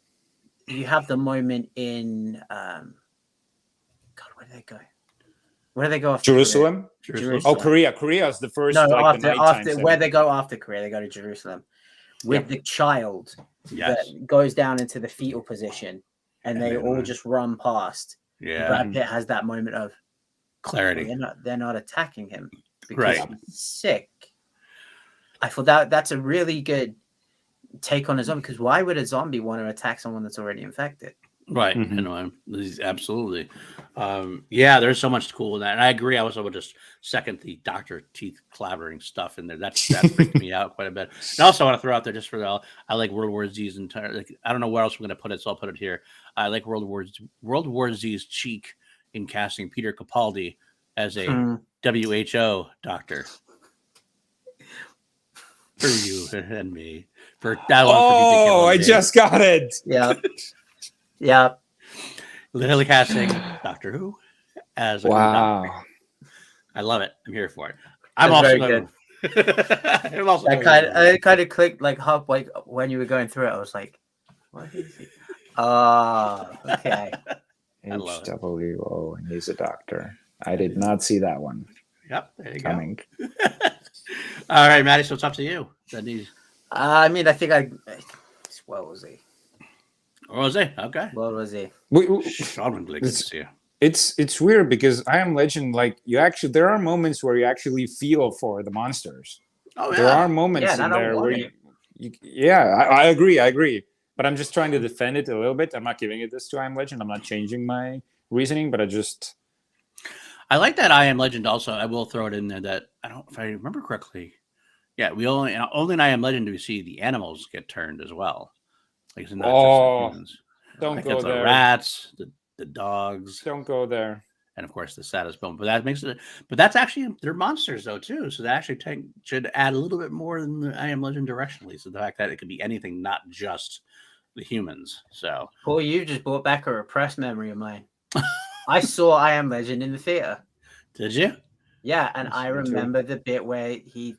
you have the moment in God, where do they go? Where do they go after Jerusalem? Jerusalem. Oh, Korea. Korea is the first. No, like, after where they go after Korea, they go to Jerusalem with the child that goes down into the fetal position, and they all just run past. Yeah, Brad Pitt has that moment of clarity. They're not attacking him because he's sick. I thought that's a really good take on a zombie, because why would a zombie want to attack someone that's already infected? Right. You know, absolutely. There's so much cool in that. And I agree. I also would just second the doctor teeth clabbering stuff in there. That freaked me out quite a bit. And also I want to throw out there, just for I like World War Z's entire, like, I don't know where else I'm going to put it, so I'll put it here. I like World War Z's cheek in casting Peter Capaldi as a WHO doctor. For you and me. For that one. Oh, I just got it. Yeah. Yeah. Literally casting Doctor Who as a doctor. I love it. I'm here for it. I'm also very good. I kind of clicked like when you were going through it. I was like, what is it? Oh, okay. HWO, and he's a doctor. I did not see that one. Yep, there you coming. Go. All right, Matty, so it's up to you. I mean, I think what was he? What was it? Okay. What was he? Sean, good to see you. it's weird because I Am Legend, like there are moments where you actually feel for the monsters. Oh There are yeah. moments and I in don't there want where it. I agree. But I'm just trying to defend it a little bit. I'm not giving it this to I Am Legend. I'm not changing my reasoning, but I like that I Am Legend also. I will throw it in there that I don't, if I remember correctly. Yeah, we only in I Am Legend do we see the animals get turned as well. Like it's not just the humans. don't Like go it's the there. rats, the dogs, Don't go there. and of course the saddest moment. But that makes it. But that's actually they're monsters though too. So that actually should add a little bit more than the I Am Legend directionally. So the fact that it could be anything, not just the humans. So Paul, you just brought back a repressed memory of mine. I saw I Am Legend in the theater. did you? Yeah, and Yes, I me too. remember the bit where he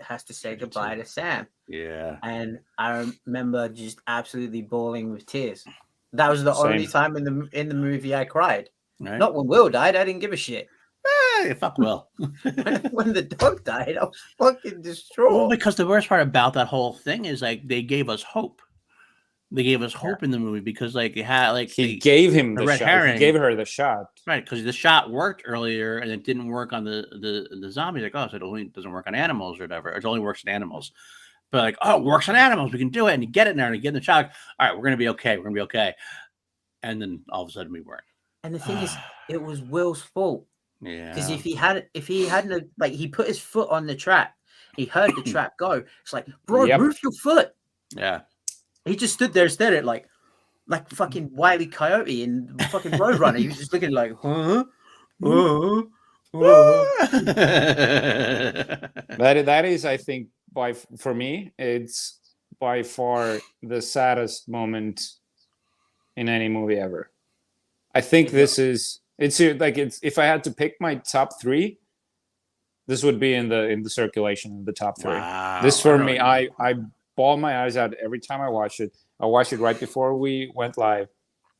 has to say Me too. goodbye to Sam. Yeah. And I remember just absolutely bawling with tears. That was the Same. only time in the movie I cried. Right. Not when Will died. I didn't give a shit. Hey, fuck Will. When the dog died, I was fucking distraught. Well, because the worst part about that whole thing is like they gave us hope. They gave us hope in the movie because like it had like He gave him the the red shot. herring. He gave her the shot. right because the shot worked earlier and it didn't work on the zombies. Like oh, so it only doesn't work on animals or whatever. It only works on animals. But like oh, it works on animals. We can do it. And you get it in there and you get in the shot. All right, we're gonna be okay. We're gonna be okay. And then all of a sudden we weren't. And the thing is, it was Will's fault. Because Yeah. if he hadn't like he put his foot on the trap, he heard the trap go. It's like, bro, Yep. move your foot. Yeah. He just stood there stared at like fucking Wile E. Coyote in fucking Roadrunner. He was just looking like, huh? That is, I think, for me, it's by far the saddest moment in any movie ever. I think it's if I had to pick my top three, this would be in the circulation in the top three. Wow. This for me, I bawl my eyes out every time I watch it. I watched it right before we went live.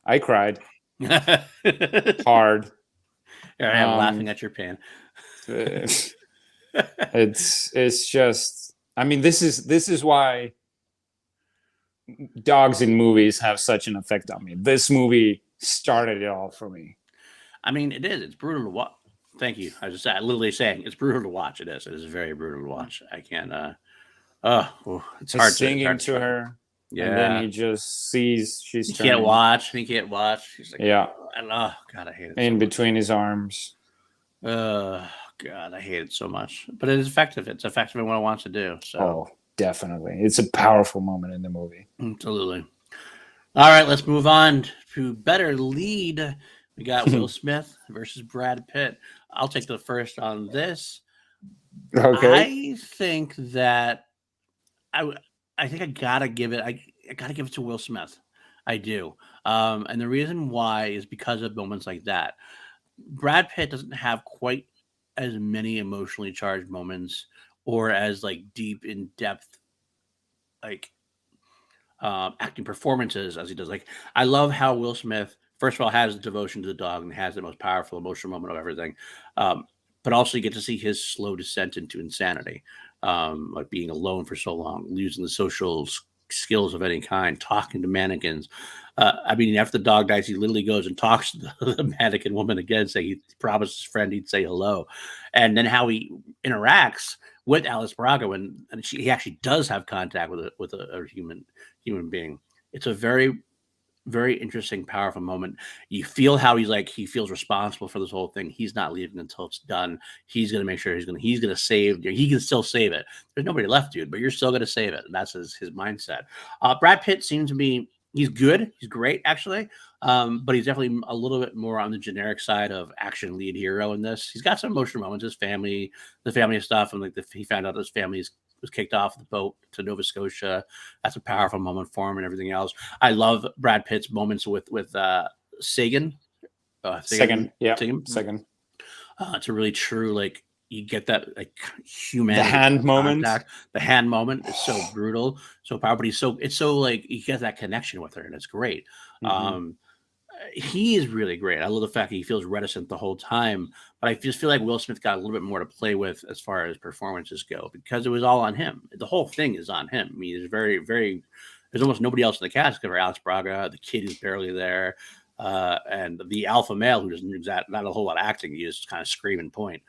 I cried hard. Here I am laughing at your pan. It's just, I mean, this is why dogs in movies have such an effect on me. This movie started it all for me. I mean, it is. It's brutal to watch. Thank you. I was just literally saying it's brutal to watch. It is. It is very brutal to watch. I can't. It's hard singing to her. Yeah. And then he just sees she's. He can't watch. He can't watch. He's like, yeah. Oh God, I hate it. In between his arms. God, I hate it so much. But it is effective. It's effective in what it wants to do. So. Oh, definitely. It's a powerful moment in the movie. Absolutely. All right, let's move on to better lead. We got Will Smith versus Brad Pitt. I'll take the first on this. Okay. I think that I think I gotta give it to Will Smith. I do. And the reason why is because of moments like that. Brad Pitt doesn't have quite as many emotionally charged moments or as like deep in depth like acting performances as he does. Like I love how Will Smith first of all has the devotion to the dog and has the most powerful emotional moment of everything, but also you get to see his slow descent into insanity, like being alone for so long, losing the social skills of any kind, talking to mannequins. I mean, after the dog dies, he literally goes and talks to the mannequin woman again, saying he promised his friend he'd say hello, and then how he interacts with Alice Braga when he actually does have contact with a human being. It's a very, very interesting, powerful moment. You feel how he feels responsible for this whole thing. He's not leaving until it's done. He's going to make sure he's going to save. He can still save it. There's nobody left, dude, but you're still going to save it. And that's his mindset. Brad Pitt seems to be. He's good. He's great, actually. But he's definitely a little bit more on the generic side of action lead hero in this. He's got some emotional moments. His family, the family stuff, and he found out his family was kicked off the boat to Nova Scotia. That's a powerful moment for him and everything else. I love Brad Pitt's moments with Sagan. Second. It's a really true, like, you get that like humanity. The hand moment. The hand moment is so brutal, so powerful. But it's so like you get that connection with her, and it's great. Mm-hmm. He is really great. I love the fact that he feels reticent the whole time, but I just feel like Will Smith got a little bit more to play with as far as performances go because it was all on him. The whole thing is on him. I mean, there's almost nobody else in the cast except for Alex Braga, the kid who's barely there. and the alpha male who doesn't use that, not a whole lot of acting, he just kind of scream and point,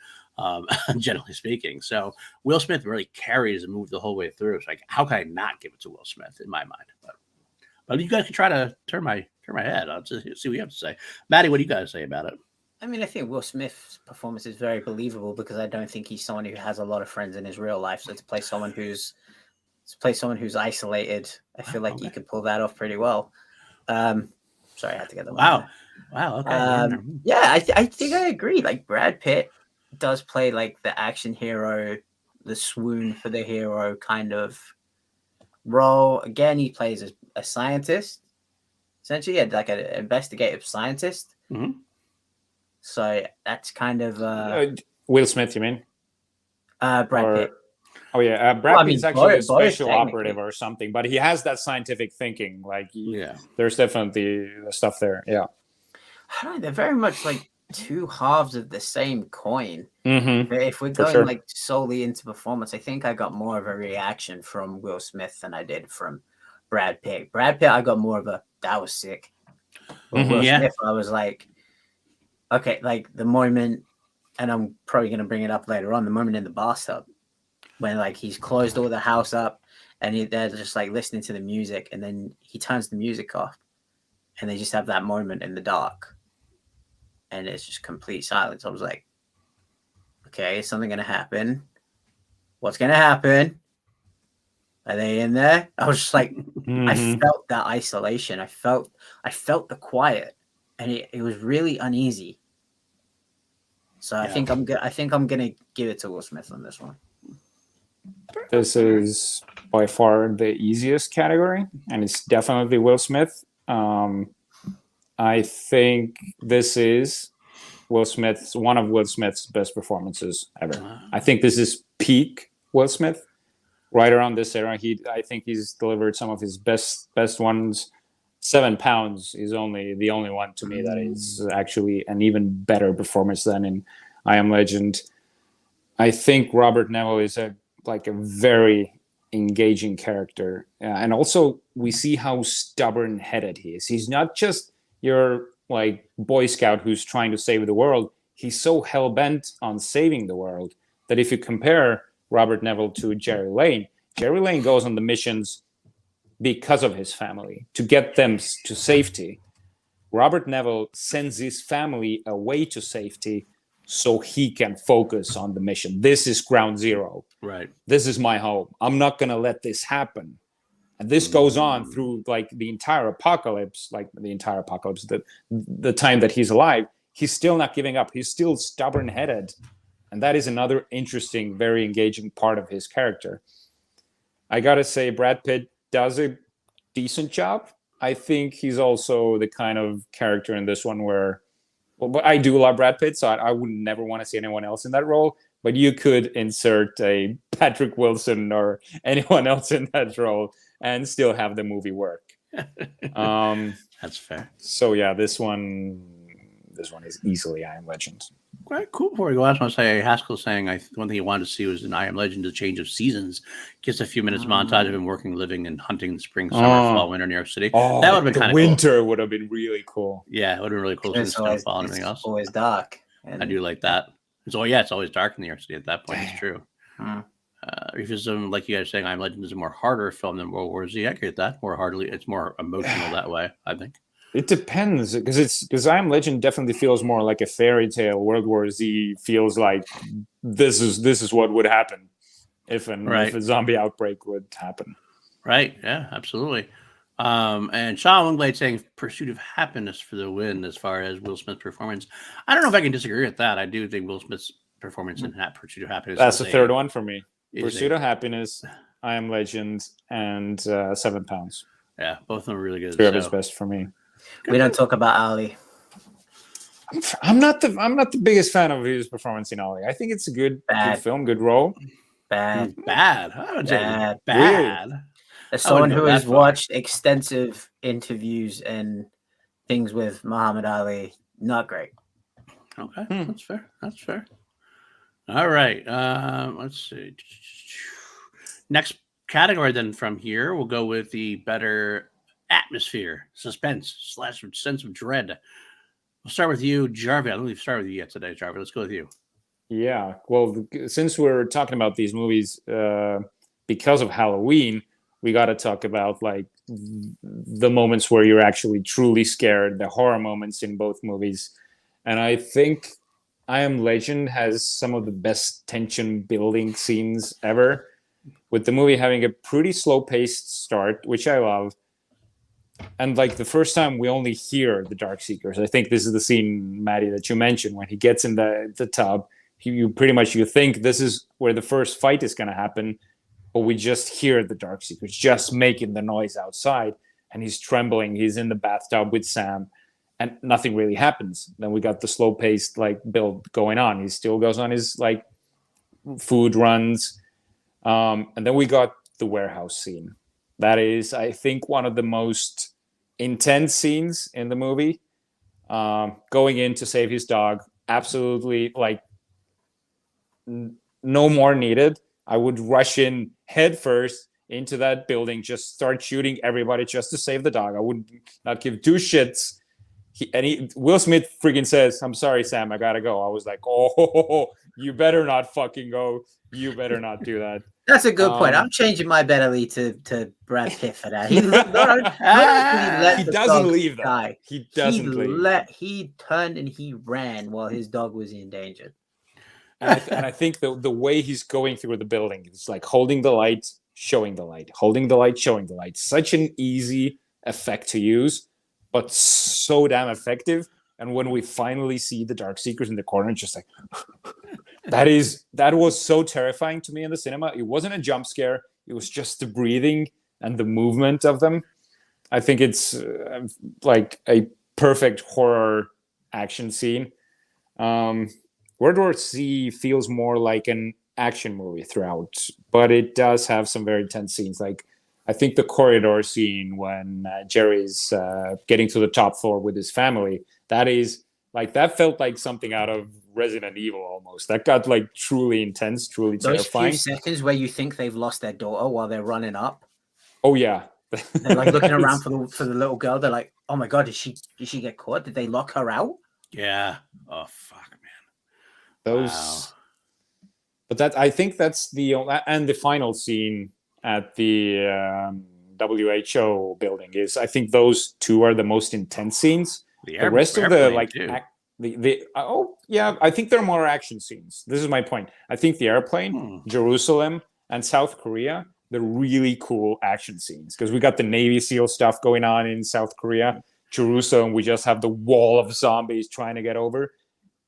generally speaking. So Will Smith really carries the movie the whole way through. It's like, how can I not give it to Will Smith in my mind? But you guys can try to turn my head. I'll just see what you have to say. Matty, what do you guys say about it? I mean, I think Will Smith's performance is very believable because I don't think he's someone who has a lot of friends in his real life. So to play someone who's isolated, I feel like he could pull that off pretty well. Sorry, I had to get the Wow. Okay. Yeah, I think I agree. Like Brad Pitt does play like the action hero, the swoon for the hero kind of role. Again, he plays a scientist, essentially, like an investigative scientist. Mm-hmm. So that's kind of Will Smith, you mean? Brad Pitt. Oh yeah, Brad Pitt is actually a special both operative or something, but he has that scientific thinking. Like, Yeah, there's definitely stuff there. Yeah, I don't know, they're very much like two halves of the same coin. mm-hmm. If we're going like solely into performance, I think I got more of a reaction from Will Smith than I did from Brad Pitt. Brad Pitt, I got more of a that was sick. But Will Smith, I was like, okay, like the moment, and I'm probably going to bring it up later on, the moment in the bathtub when like he's closed all the house up and they're just like listening to the music, and then he turns the music off and they just have that moment in the dark and it's just complete silence. I was like, okay, is something going to happen? What's going to happen? Are they in there? I was just like, I felt that isolation. I felt the quiet, and it was really uneasy. So I think I'm gonna give it to Will Smith on this one. This is by far the easiest category, and it's definitely Will Smith. I think this is one of Will Smith's best performances ever. I think this is peak Will Smith. Right around this era, I think he's delivered some of his best ones. 7 Pounds is the only one to me that is actually an even better performance than in I Am Legend. I think Robert Neville is a very engaging character, and also we see how stubborn-headed he is. He's not just your like Boy Scout who's trying to save the world. He's so hell-bent on saving the world that if you compare Robert Neville to Jerry Lane goes on the missions because of his family, to get them to safety. Robert Neville sends his family away to safety so he can focus on the mission. This is ground zero. Right. This is my home. I'm not going to let this happen. And this goes on through like the entire apocalypse, the time that he's alive. He's still not giving up. He's still stubborn-headed. And that is another interesting, very engaging part of his character. I got to say, Brad Pitt does a decent job. I think he's also the kind of character in this one where, but I do love Brad Pitt, so I would never want to see anyone else in that role. But you could insert a Patrick Wilson or anyone else in that role and still have the movie work. That's fair. So yeah, this one is easily I Am Legend. Right, cool. Before we go, I just want to say Haskell's saying one thing he wanted to see was in I Am Legend the change of seasons. Just a few minutes montage of him working, living, and hunting the spring, summer, fall, winter in New York City. Oh, that would have been kind of winter would have been really cool. Yeah, it would have been really cool. It's snowfall and everything else. Always dark. I do like that. It's always dark in New York City at that point. It's true. If it's like you guys are saying, I Am Legend is a more harder film than World War Z. I get that. It's more emotional that way, I think. It depends, because I Am Legend definitely feels more like a fairy tale. World War Z feels like this is what would happen if a zombie outbreak would happen. Right. Yeah. Absolutely. And Sean Wingblade saying "Pursuit of Happiness" for the win as far as Will Smith's performance. I don't know if I can disagree with that. I do think Will Smith's performance in Pursuit of Happiness. That's the third one for me. Pursuit of Happiness, I Am Legend, and 7 Pounds. Yeah, both of them are really good. Three of his best for me. We don't talk about Ali. I'm not the biggest fan of his performance in Ali. I think it's a good film, good role. Bad. I would say bad. As someone who has watched extensive interviews and things with Muhammad Ali, not great. Okay, that's fair. All right, let's see. Next category then from here, we'll go with the better atmosphere, suspense, / sense of dread. We'll start with you, Jarvi. I don't think we've started with you yet today, Jarvi. Let's go with you. Yeah. Well, since we're talking about these movies because of Halloween, we got to talk about like the moments where you're actually truly scared, the horror moments in both movies. And I think I Am Legend has some of the best tension building scenes ever, with the movie having a pretty slow paced start, which I love. And like the first time we only hear the Darkseekers. I think this is the scene, Matty, that you mentioned when he gets in the tub. You think this is where the first fight is going to happen, but we just hear the Darkseekers just making the noise outside, and he's trembling. He's in the bathtub with Sam, and nothing really happens. Then we got the slow paced like build going on. He still goes on his like food runs, and then we got the warehouse scene. That is, I think, one of the most intense scenes in the movie. Going in to save his dog, absolutely like no more needed. I would rush in head first into that building, just start shooting everybody just to save the dog. I would not give two shits. Will Smith freaking says, "I'm sorry, Sam, I gotta go." I was like, "Oh, you better not fucking go. You better not do that." That's a good point. I'm changing my Beverly to Brad Pitt for that. He doesn't leave though. He doesn't leave. He turned and he ran while his dog was endangered. And I think the way he's going through the building, it's like holding the light, showing the light, holding the light, showing the light. Such an easy effect to use, but so damn effective. And when we finally see the Darkseekers in the corner, it's just like that was so terrifying to me in the cinema. It wasn't a jump scare. It was just the breathing and the movement of them. I think it's like a perfect horror action scene. World War Z feels more like an action movie throughout, but it does have some very tense scenes. Like I think the corridor scene when Jerry's getting to the top floor with his family, that felt like something out of Resident Evil almost. That got like truly intense, truly terrifying. Those few seconds where you think they've lost their daughter while they're running up. Oh yeah. They're like looking around for the little girl. They're like, "Oh my god, did she get caught? Did they lock her out?" Yeah. Oh fuck, man. Wow. But I think that's and the final scene at the WHO building is, I think those two are the most intense scenes. The rest of the like I think they're more action scenes. This is my point. I think the airplane, Jerusalem, and South Korea, they're really cool action scenes because we got the Navy SEAL stuff going on in South Korea. Jerusalem, we just have the wall of zombies trying to get over.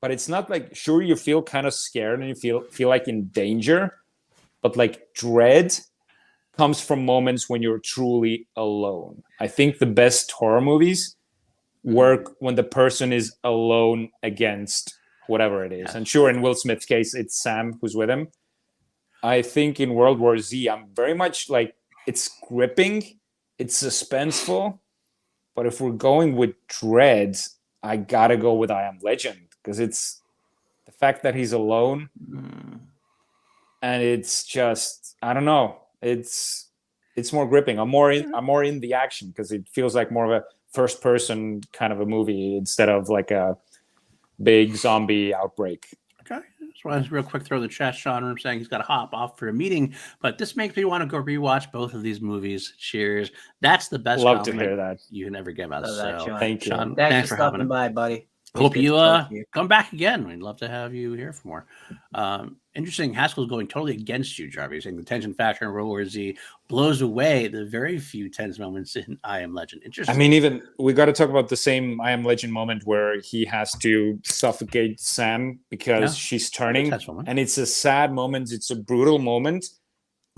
But it's not like, sure, you feel kind of scared and you feel like in danger, but like dread comes from moments when you're truly alone. I think the best horror movies work when the person is alone against whatever it is. And sure, in Will Smith's case, it's Sam who's with him. I think in World War Z, I'm very much like, it's gripping, it's suspenseful, but if we're going with dread, I gotta go with I Am Legend. Because it's the fact that he's alone, and it's just, I don't know, it's more gripping. I'm more in the action because it feels like more of a first person kind of a movie instead of like a big zombie outbreak. Okay, just want to real quick throw the chat Sean room saying he's got to hop off for a meeting, but this makes me want to go rewatch both of these movies. Cheers! That's the best. Love to hear that. You can never get us. So, thank you, Sean. Thanks for stopping by, buddy. Hope you come back again. We'd love to have you here for more. Interesting. Haskell's going totally against you, Jarvi, saying the tension factor in World War Z blows away the very few tense moments in I Am Legend. Interesting. I mean, even we got to talk about the same I Am Legend moment where he has to suffocate Sam because she's turning, and it's a sad moment. It's a brutal moment,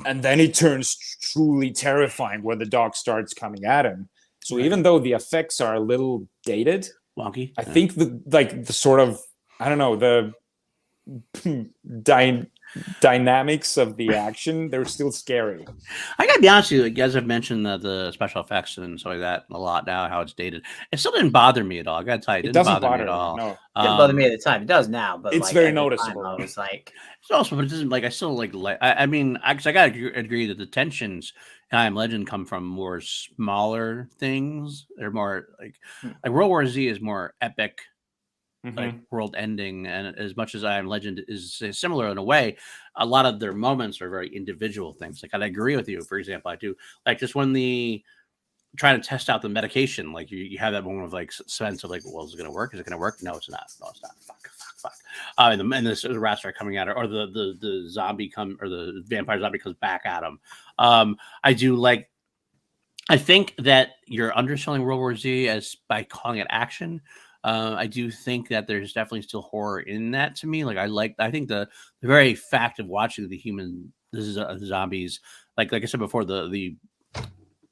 and then it turns truly terrifying where the dog starts coming at him. So even though the effects are a little dated, wonky, I think the sort of, I don't know, the dynamics of the action, they're still scary. I gotta be honest with you, you guys have mentioned the special effects and stuff like that a lot now, how it's dated. It still didn't bother me at all. I gotta tell you, it didn't doesn't bother me bother at all. No. It didn't bother me at the time. It does now, but It's like, very at the time, noticeable. I was like, It's also, but it doesn't like I still like. I mean, I gotta agree that the tensions in I Am Legend come from more smaller things. They're more like World War Z is more epic, like world ending, and as much as I Am Legend is similar in a way, a lot of their moments are very individual things. Like I agree with you. For example, I do like just when trying to test out the medication, like you have that moment of like sense of like, well, is it going to work? Is it going to work? No, it's not. No, it's not. Fuck. And the rats start coming at her, or the zombie or the vampire zombie comes back at him. I do like. I think that you're underselling World War Z as by calling it action. I do think that there's definitely still horror in that to me. Like I think the very fact of watching the zombies, like I said before, the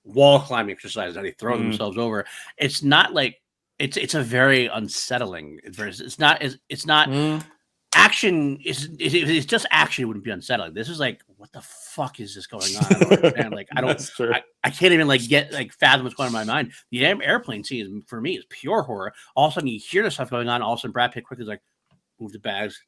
wall climbing exercise that they throw themselves over. It's not like it's a very unsettling. It's not action. It's just action. It wouldn't be unsettling. This is like, what the fuck is this going on? I don't understand. Like I can't even like get like fathom what's going on in my mind. The airplane scene is, for me, is pure horror. All of a sudden you hear this stuff going on. All of a sudden Brad Pitt quickly is like, move the bags.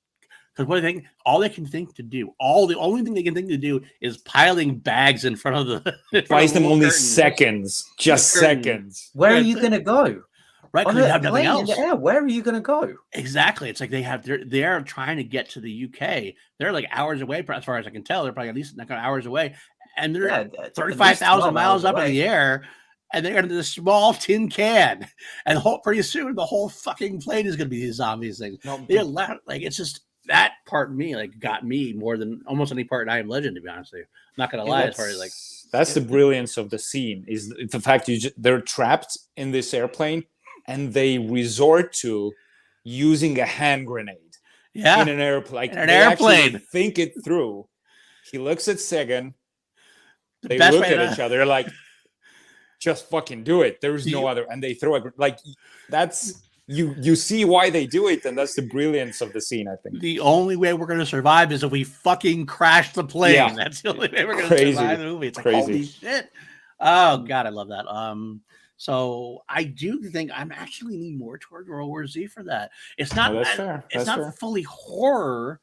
Because what do they think? All they can think to do, the only thing they can think to do is piling bags in front of the. Buys them only seconds, just seconds. Where are you gonna go? Right, because they have nothing else. In the air, where are you gonna go? Exactly. It's like they're trying to get to the UK. They're like hours away, as far as I can tell. They're probably at least hours away, and they're 35,000 miles up in the air. And they're in this small tin can, and pretty soon the whole fucking plane is gonna be these zombies things. They're like, it's just. That part of me got me more than almost any part in I Am Legend, to be honest with you. I'm not gonna lie, as far as like that's the brilliance of the scene is the fact they're trapped in this airplane and they resort to using a hand grenade in an airplane. Like, in an airplane, think it through. He looks at Sagan. They look at each other like, just fucking do it. There's no other, and they throw it like that's. You see why they do it, and that's the brilliance of the scene, I think. The only way we're going to survive is if we fucking crash the plane. Yeah. That's the only way we're going to survive the movie. It's like, holy shit. Oh, God, I love that. So I do think I'm actually leaning more toward World War Z for that. It's not, it's not fully horror,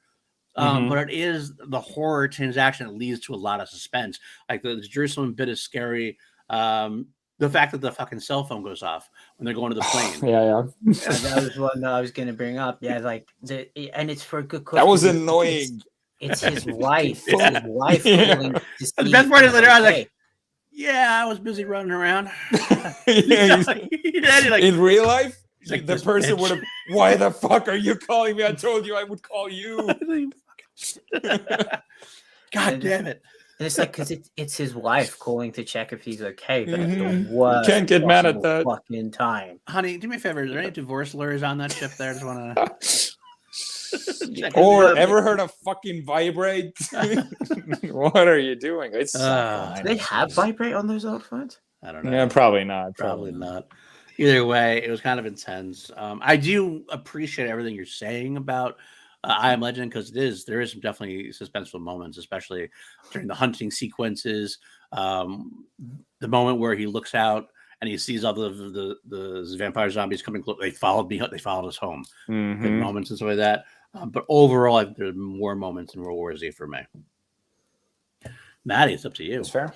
but it is the horror transaction that leads to a lot of suspense. Like the Jerusalem bit is scary. The fact that the fucking cell phone goes off when they're going to the plane. That was one that I was going to bring up. Yeah, like, and it's for a good cause. That was annoying. It's his wife. It's his wife calling to see. The best part is later, I was like, I was busy running around. In real life, like, the person would have, why the fuck are you calling me? I told you I would call you. God damn it. And it's like, because it's his wife calling to check if he's okay, but at the worst you can't get mad at that fucking time. Honey, do me a favor. Is there any divorce lawyers on that ship there? I just want to. Or ever heard of fucking vibrate? What are you doing? It's do they have vibrate on those old phones? I don't know. Yeah, probably not. Probably not. Either way, it was kind of intense. I do appreciate everything you're saying about I Am Legend, because there is some definitely suspenseful moments, especially during the hunting sequences. The moment where he looks out and he sees all the vampire zombies coming close. They followed us home. Good moments and stuff like that. But overall, I think there's more moments in World War Z for me. Matty, it's up to you. It's fair.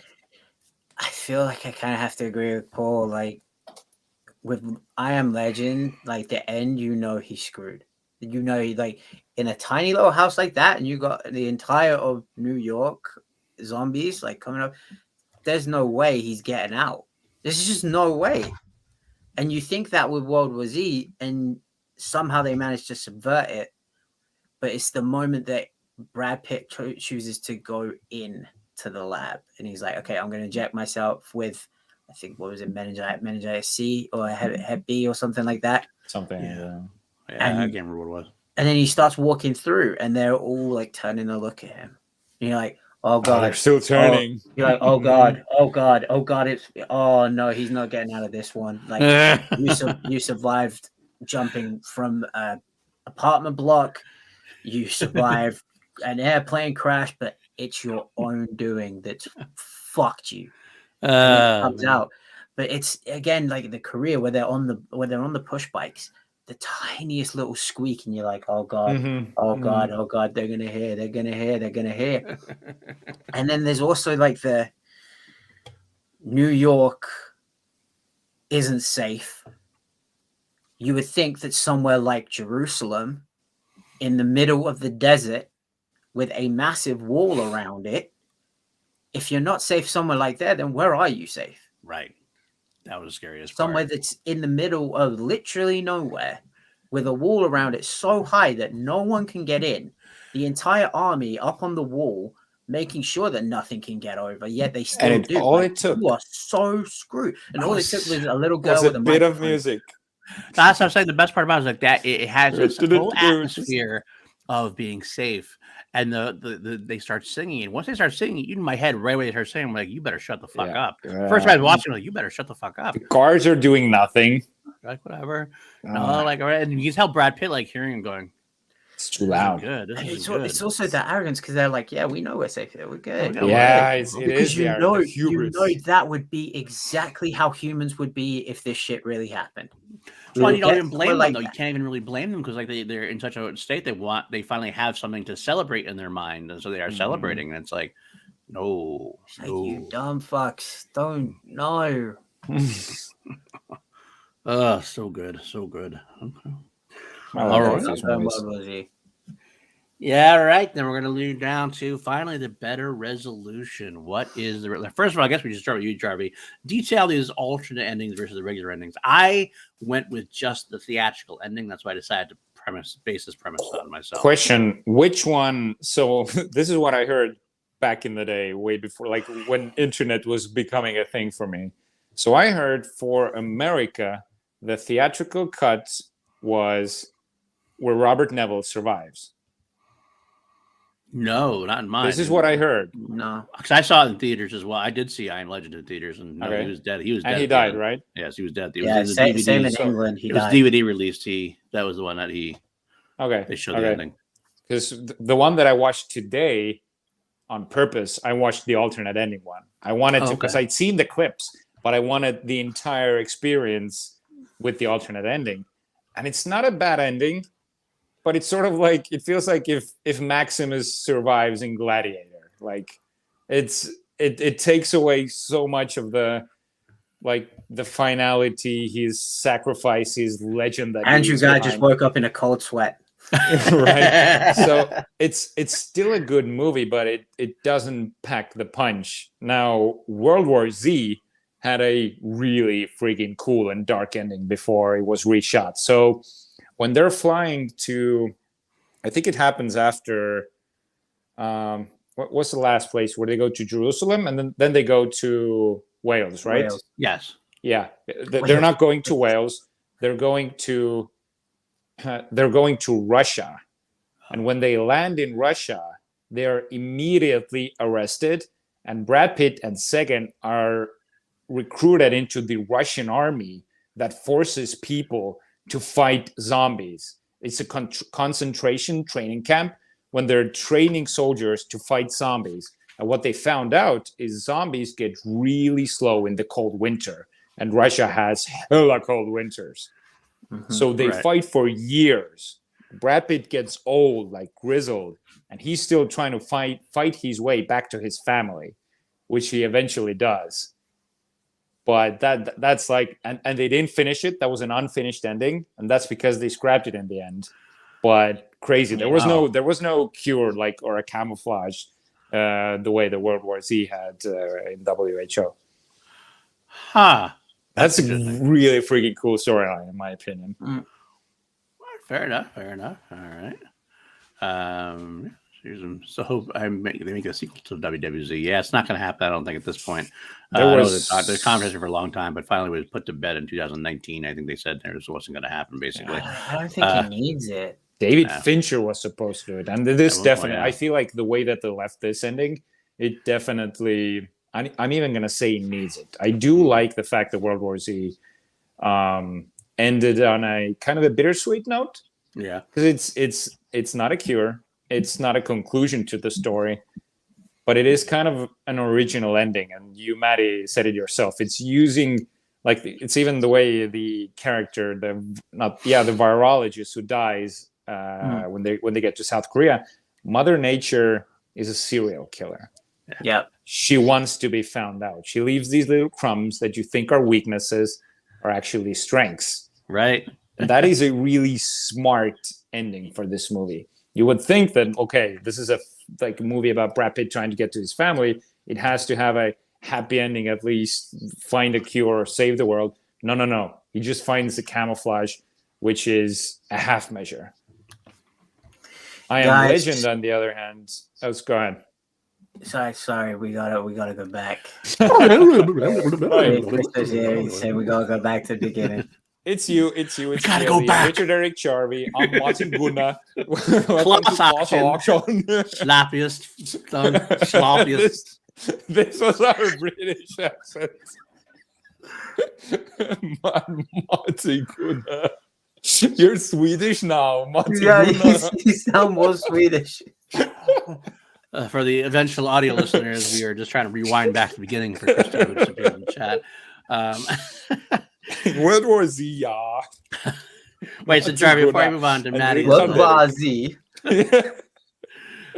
I feel like I kind of have to agree with Paul. Like with I Am Legend, like the end, he's screwed. He like in a tiny little house like that, and you got the entire of New York zombies like coming up. There's no way he's getting out. There's just no way. And you think that with World War Z, and somehow they managed to subvert it. But it's the moment that Brad Pitt chooses to go in to the lab, and he's like, "Okay, I'm going to inject myself with, I think, what was it, meningitis C or Hep B or something like that." Something. Yeah, I can't remember what it was. And then he starts walking through, and they're all like turning to look at him. And you're like, "Oh God!" They're still turning. You're like, "Oh God! Oh God! Oh God! Oh no, he's not getting out of this one." Like you survived jumping from an apartment block. You survived an airplane crash, but it's your own doing that's fucked you. And it comes Man. out. But it's again like the Korea where they're on the push bikes, the tiniest little squeak, and you're like, oh god, oh god, oh god, they're gonna hear. And then there's also like the New York isn't safe. You would think that somewhere like Jerusalem, in the middle of the desert, with a massive wall around it, if you're not safe somewhere like that, then where are you safe? Right. That was the scariest Somewhere part. that's in the middle of literally nowhere, with a wall around it so high that no one can get in. The entire army up on the wall, making sure that nothing can get over. Yet they still do. All it took You are so screwed. And all it took was a little girl was with a a bit of microphone. music. That's what I'm saying. The best part about it is like that it has this whole atmosphere of being safe, and they start singing. And once they start singing, even in my head, right away they start singing, I'm like, you better shut the fuck up. First time I was watching, I'm like, you better shut the fuck up. The cars are doing nothing. Like whatever. And you can tell Brad Pitt like hearing him going, it's too loud. Good. And it's also that arrogance because they're like, yeah, we know we're safe here. We're good. Yeah, it is because you know hubris. that would be exactly how humans would be if this shit really happened. Well, you don't even blame them though. You can't even really blame them because like they're in such a state they finally have something to celebrate in their mind, and so they are celebrating. And it's like, no, you dumb fucks, don't know. So good. Okay. All right. Yeah, right. Then we're going to lead down to finally the better resolution. What is the first of all? I guess we just start with you, Jarvi. Detail these alternate endings versus the regular endings. I went with just the theatrical ending. That's why I decided to base this premise on myself. Question: which one? So this is what I heard back in the day, way before, like when internet was becoming a thing for me. So I heard for America, the theatrical cut was where Robert Neville survives. No, not in mine. This is what I heard. No, because I saw it in theaters as well. I did see I Am Legend in theaters, and no, he was dead. He was dead. And he died, right? Yes, he was dead. Same in England. He died. It was DVD released. That was the one that they showed the ending. Because the one that I watched today, on purpose, I watched the alternate ending one. I wanted to, because I'd seen the clips, but I wanted the entire experience with the alternate ending. And it's not a bad ending, but it's sort of like, it feels like if Maximus survives in Gladiator, like it takes away so much of the finality, his sacrifice, his legend that Andrew Guy just woke up in a cold sweat. Right. So it's still a good movie, but it doesn't pack the punch. Now, World War Z had a really freaking cool and dark ending before it was reshot. So when they're flying to, I think it happens after, what's the last place where they go to Jerusalem and then they go to Wales, right? Wales. Yes. Yeah. They're not going to Wales. They're going to Russia. And when they land in Russia, they're immediately arrested. And Brad Pitt and Sagan are recruited into the Russian army that forces people to fight zombies. It's a concentration training camp when they're training soldiers to fight zombies. And what they found out is zombies get really slow in the cold winter. And Russia has hella cold winters. Mm-hmm. So they fight for years. Brad Pitt gets old, like grizzled, and he's still trying to fight his way back to his family, which he eventually does. But that's like, and they didn't finish it. That was an unfinished ending, and that's because they scrapped it in the end. But crazy, there was no cure or a camouflage the way the World War Z had in WHO. Huh. That's a really freaking cool storyline, in my opinion. Fair enough. All right. So they make a sequel to WWZ. Yeah, it's not going to happen. I don't think at this point. There was a conversation for a long time, but finally was put to bed in 2019. I think they said there wasn't going to happen. Basically, I don't think he needs it. David Fincher was supposed to do it, and this definitely. I feel like the way that they left this ending, it definitely. I'm even going to say it needs it. I do like the fact that World War Z ended on a kind of a bittersweet note. Yeah, because it's not a cure. it's not a conclusion to the story, but it is kind of an original ending. And you, Matty, said it yourself. It's using it's even the way the character, the virologist who dies when they get to South Korea. Mother Nature is a serial killer. Yeah. She wants to be found out. She leaves these little crumbs that you think are weaknesses are actually strengths. Right. And that is a really smart ending for this movie. You would think that, okay, this is a movie about Brad Pitt trying to get to his family. It has to have a happy ending, at least find a cure or save the world. No. He just finds the camouflage, which is a half measure. I Am Legend, on the other hand. Let's go ahead. Sorry, we gotta go back. Right. Chris here, he said we gotta go back to the beginning. It's you. We gotta go back. Richard-Erik, Jarvi. I'm Martin Gunnar. Class action. Slappiest. Sloppiest. This was our British accent. Martin Gunnar. You're Swedish now, Martin Gunnar. You sound more Swedish. For the eventual audio listeners, we are just trying to rewind back to the beginning for Christopher who's appeared in the chat. World War Z, yeah. Wait, so Jarvi, before I move on to Matty. World War Z.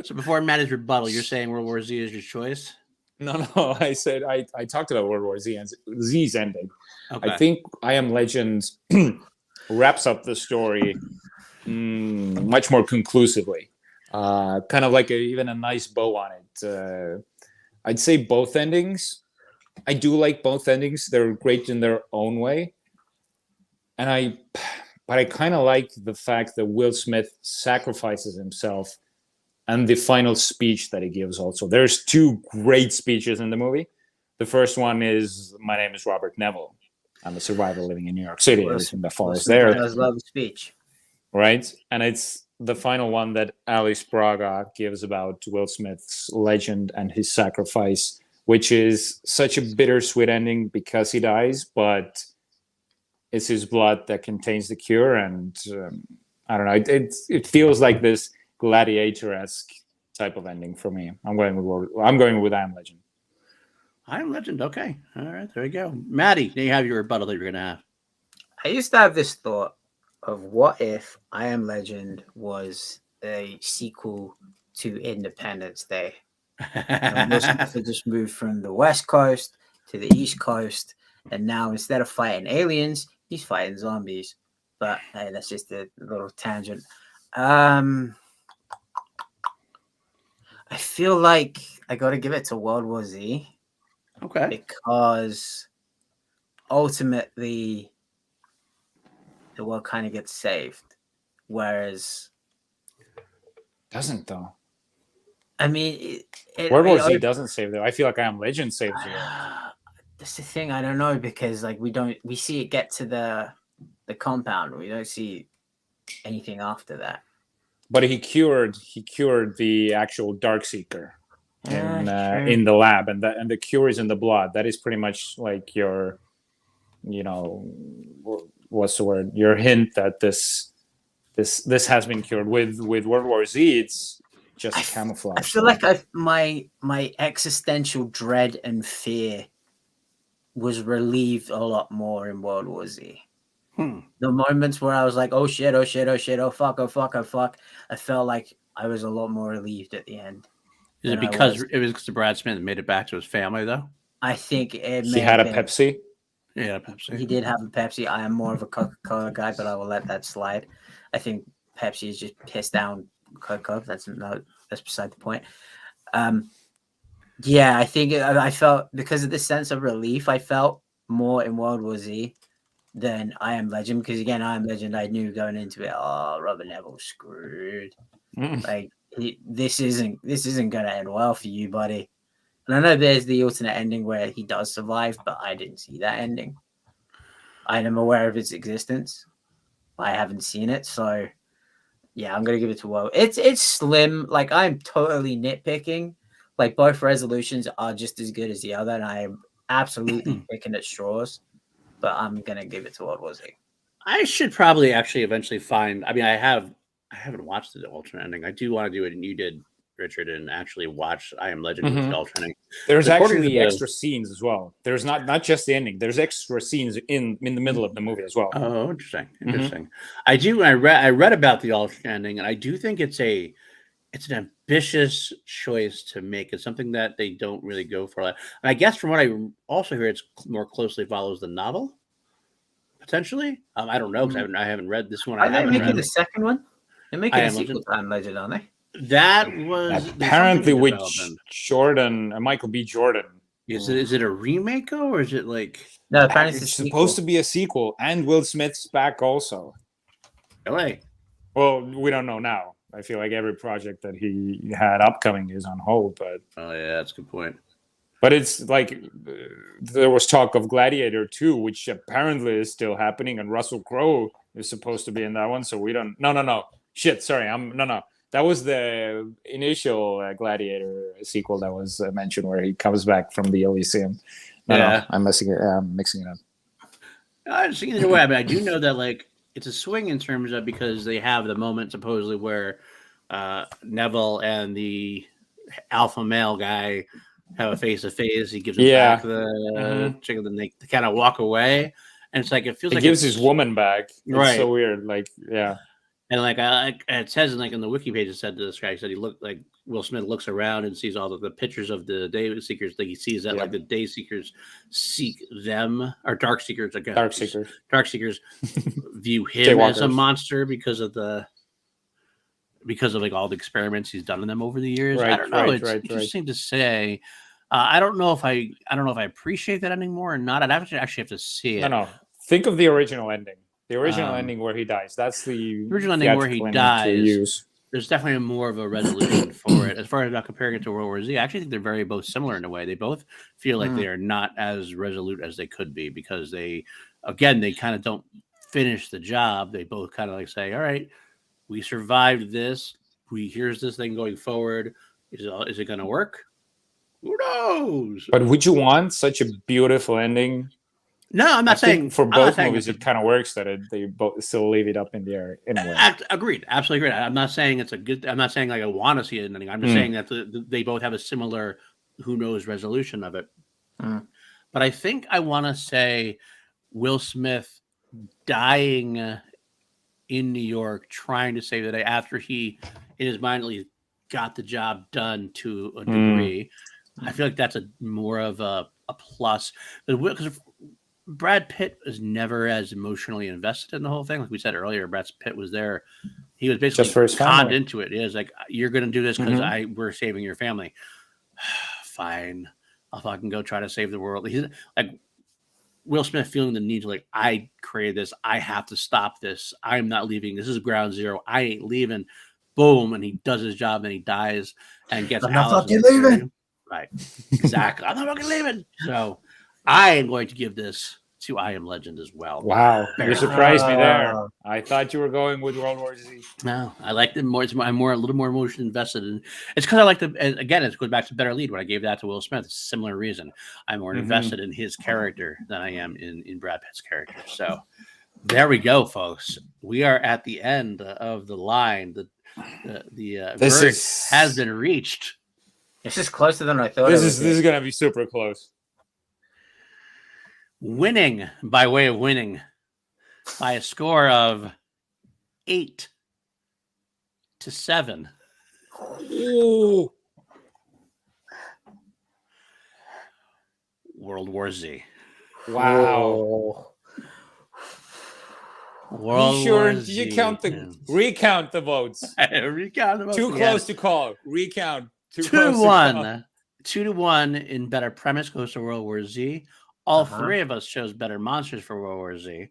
So before Matty's rebuttal, you're saying World War Z is your choice? No. I said I talked about World War Z and Z's ending. Okay. I think I Am Legend wraps up the story much more conclusively. Kind of like even a nice bow on it. I'd say both endings. I do like both endings. They're great in their own way. But I kind of like the fact that Will Smith sacrifices himself and the final speech that he gives also. There's two great speeches in the movie. The first one is, "My name is Robert Neville. I'm a survivor living in New York City." Everything that follows there. I love the speech. Right? And it's the final one that Alice Braga gives about Will Smith's legend and his sacrifice, which is such a bittersweet ending because he dies, but it's his blood that contains the cure. And I don't know, it feels like this gladiator-esque type of ending for me. I'm going with I Am Legend. I Am Legend. Okay. All right. There you go. Matty, now you have your rebuttal that you're going to have. I used to have this thought of what if I Am Legend was a sequel to Independence Day. And Will Smith had just moved from the West Coast to the East Coast, and now instead of fighting aliens, he's fighting zombies. But hey, that's just a little tangent. I feel like I got to give it to World War Z. Okay. Because ultimately, the world kind of gets saved, whereas Doesn't though. I mean, World War Z doesn't save though. I feel like I Am Legend saves you. That's the thing. I don't know because we see it get to the compound. We don't see anything after that. But he cured the actual Darkseeker in the lab, and the cure is in the blood. That is pretty much like your, what's the word? Your hint that this has been cured. With World War Z, it's just camouflage. I feel like my existential dread and fear was relieved a lot more in World War Z. The moments where I was like, oh shit, oh fuck, I felt like I was a lot more relieved at the end. Is it because Brad Smith made it back to his family though? I think he had a Pepsi. Yeah, Pepsi. He did have a Pepsi. I am more of a Coca-Cola guy, but I will let that slide. I think Pepsi is just pissed down Coca. That's beside the point. Yeah, I think I felt because of the sense of relief I felt more in World War Z than I Am Legend, because again, I Am Legend, I knew going into it, Robert Neville's screwed. Like this isn't gonna end well for you, buddy. And I know there's the alternate ending where he does survive, but I didn't see that ending. I am aware of its existence. I haven't seen it, so yeah, I'm gonna give it to World. It's slim. Like I'm totally nitpicking. Like both resolutions are just as good as the other, and I am absolutely picking at straws. But I'm gonna give it to World War Z. I should probably actually eventually find. I mean, I have I haven't watched the alternate ending. I do want to do it, and you did, Richard, and actually watch I Am Legend with the alternate ending. There's According actually to the- extra scenes as well. There's not just the ending. There's extra scenes in the middle of the movie as well. Oh, interesting. Interesting. I read about the alternate ending, and I do think it's an ambitious choice to make. It's something that they don't really go for. And I guess from what I also hear, it's more closely follows the novel, potentially. I don't know, because I haven't read this one. Are they making read the second one? They're making a sequel to I Am Legend, aren't they? That was apparently with development. Jordan, Michael B. Jordan. Is it a remake or is it like No, apparently It's supposed to be a sequel, and Will Smith's back also. LA? Well, we don't know now. I feel like every project that he had upcoming is on hold, but Oh yeah, that's a good point. But it's like there was talk of Gladiator 2, which apparently is still happening, and Russell Crowe is supposed to be in that one. So we don't. No. Shit. Sorry. No. That was the initial Gladiator sequel that was mentioned, where he comes back from the Elysium. No, I'm mixing it up. I just either way. I mean, I do know that like it's a swing in terms of because they have the moment supposedly where Neville and the alpha male guy have a face to face. He gives him back the chicken, then they kind of walk away, and it's like it feels like gives his woman back. It's Right. so weird. Like, yeah. And like it says in the wiki page, it said to this guy, he said he looked like Will Smith looks around and sees all of the pictures of the day seekers. Like he sees that like the day seekers seek them, or dark seekers again. Dark seekers view him as a monster because of like all the experiments he's done in them over the years. Right, I don't know. it's interesting to say. I don't know if I appreciate that anymore or not. I'd actually have to see it. No. Think of the original ending. The original ending where he dies. That's the original ending where he dies. There's definitely more of a resolution for it. As far as not comparing it to World War Z, I actually think they're both similar in a way. They both feel like they are not as resolute as they could be because they kind of don't finish the job. They both kind of like say, all right, we survived this. Here's this thing going forward. Is it going to work? Who knows? But would you want such a beautiful ending? No, I'm not saying for both movies it kind of works that they both still leave it up in the air anyway. Agreed, absolutely agreed. I'm not saying it's a good. I'm not saying like I want to see it ending. I'm just saying that they both have a similar, who knows, resolution of it. But I think I want to say Will Smith dying in New York, trying to save the day after he, in his mind at least, got the job done to a degree. I feel like that's more of a plus because Brad Pitt was never as emotionally invested in the whole thing. Like we said earlier, Brad Pitt was there. He was basically conned into it. It was like, you're going to do this because we're saving your family. Fine. I'll fucking go try to save the world. He's like Will Smith feeling the need to like, I created this. I have to stop this. I'm not leaving. This is ground zero. I ain't leaving. Boom. And he does his job and he dies and gets I'm not fucking leaving. Right. Exactly. I'm not fucking leaving. So I am going to give this to I Am Legend as well. Wow. You surprised me there. I thought you were going with World War Z. No, I like it more. I'm a little more emotionally invested in. It's because I like again, it goes back to Better Lead when I gave that to Will Smith. It's a similar reason. I'm more invested in his character than I am in Brad Pitt's character. So there we go, folks. We are at the end of the line. The verdict has been reached. This is closer than I thought. This is going to be super close. Winning by way of winning by a score of 8-7. Ooh. World War Z. Wow. World War Z. Recount the votes? Recount the votes. Too close to call. Recount. 2-1. 2-1 in better premise goes to World War Z. All three of us chose better monsters for World War Z.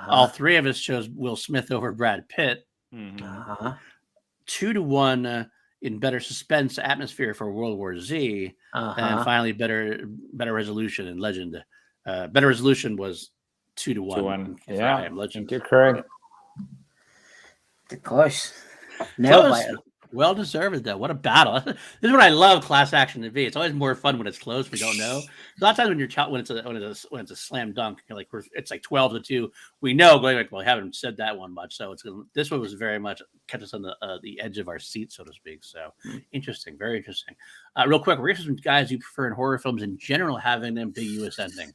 All three of us chose Will Smith over Brad Pitt. 2-1 in better suspense atmosphere for World War Z. And finally, better resolution in Legend. Better resolution was 2-1. Yeah, I am Legend. You're correct. Close. Nailed by Well deserved, though. What a battle! This is what I love class action to be. It's always more fun when it's close. We don't know. A lot of times when you're when it's a slam dunk, you're like it's like 12-2. We know going like, well, I haven't said that one much. So this one was very much kept us on the edge of our seat, so to speak. So interesting, very interesting. Real quick, we're some guys you prefer in horror films in general having an ambiguous ending.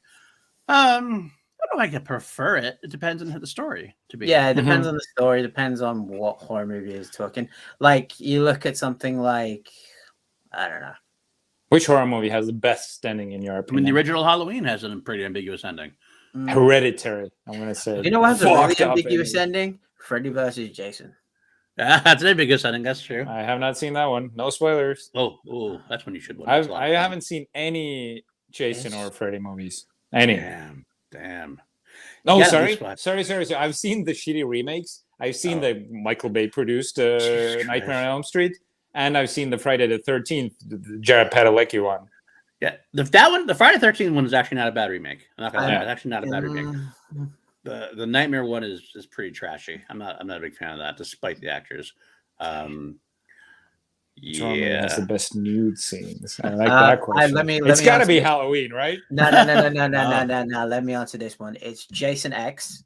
I don't know if I could prefer it. It depends on the story. To be Yeah, it depends on the story. Depends on what horror movie is talking. Like you look at something like I don't know. Which horror movie has the best ending in your I opinion? mean, the original Halloween has a pretty ambiguous ending. Hereditary. I'm gonna say. You know what has a Fucked really up ambiguous ending? Freddy versus Jason. That's an ambiguous ending. That's true. I have not seen that one. No spoilers. Oh, that's when you should watch. I haven't seen any Jason or Freddy movies. Any. Damn. No, sorry. I've seen the shitty remakes. I've seen the Michael Bay produced Nightmare on Elm Street, and I've seen the Friday the 13th, the Jared Padalecki one. Yeah, that one, the Friday the 13th one is actually not a bad remake. I'm not gonna lie, it's actually not a bad remake. The Nightmare one is pretty trashy. I'm not a big fan of that, despite the actors. Yeah, that's the best nude scenes. I like that question. It's got to be Halloween, right? No. Let me answer this one. It's Jason X.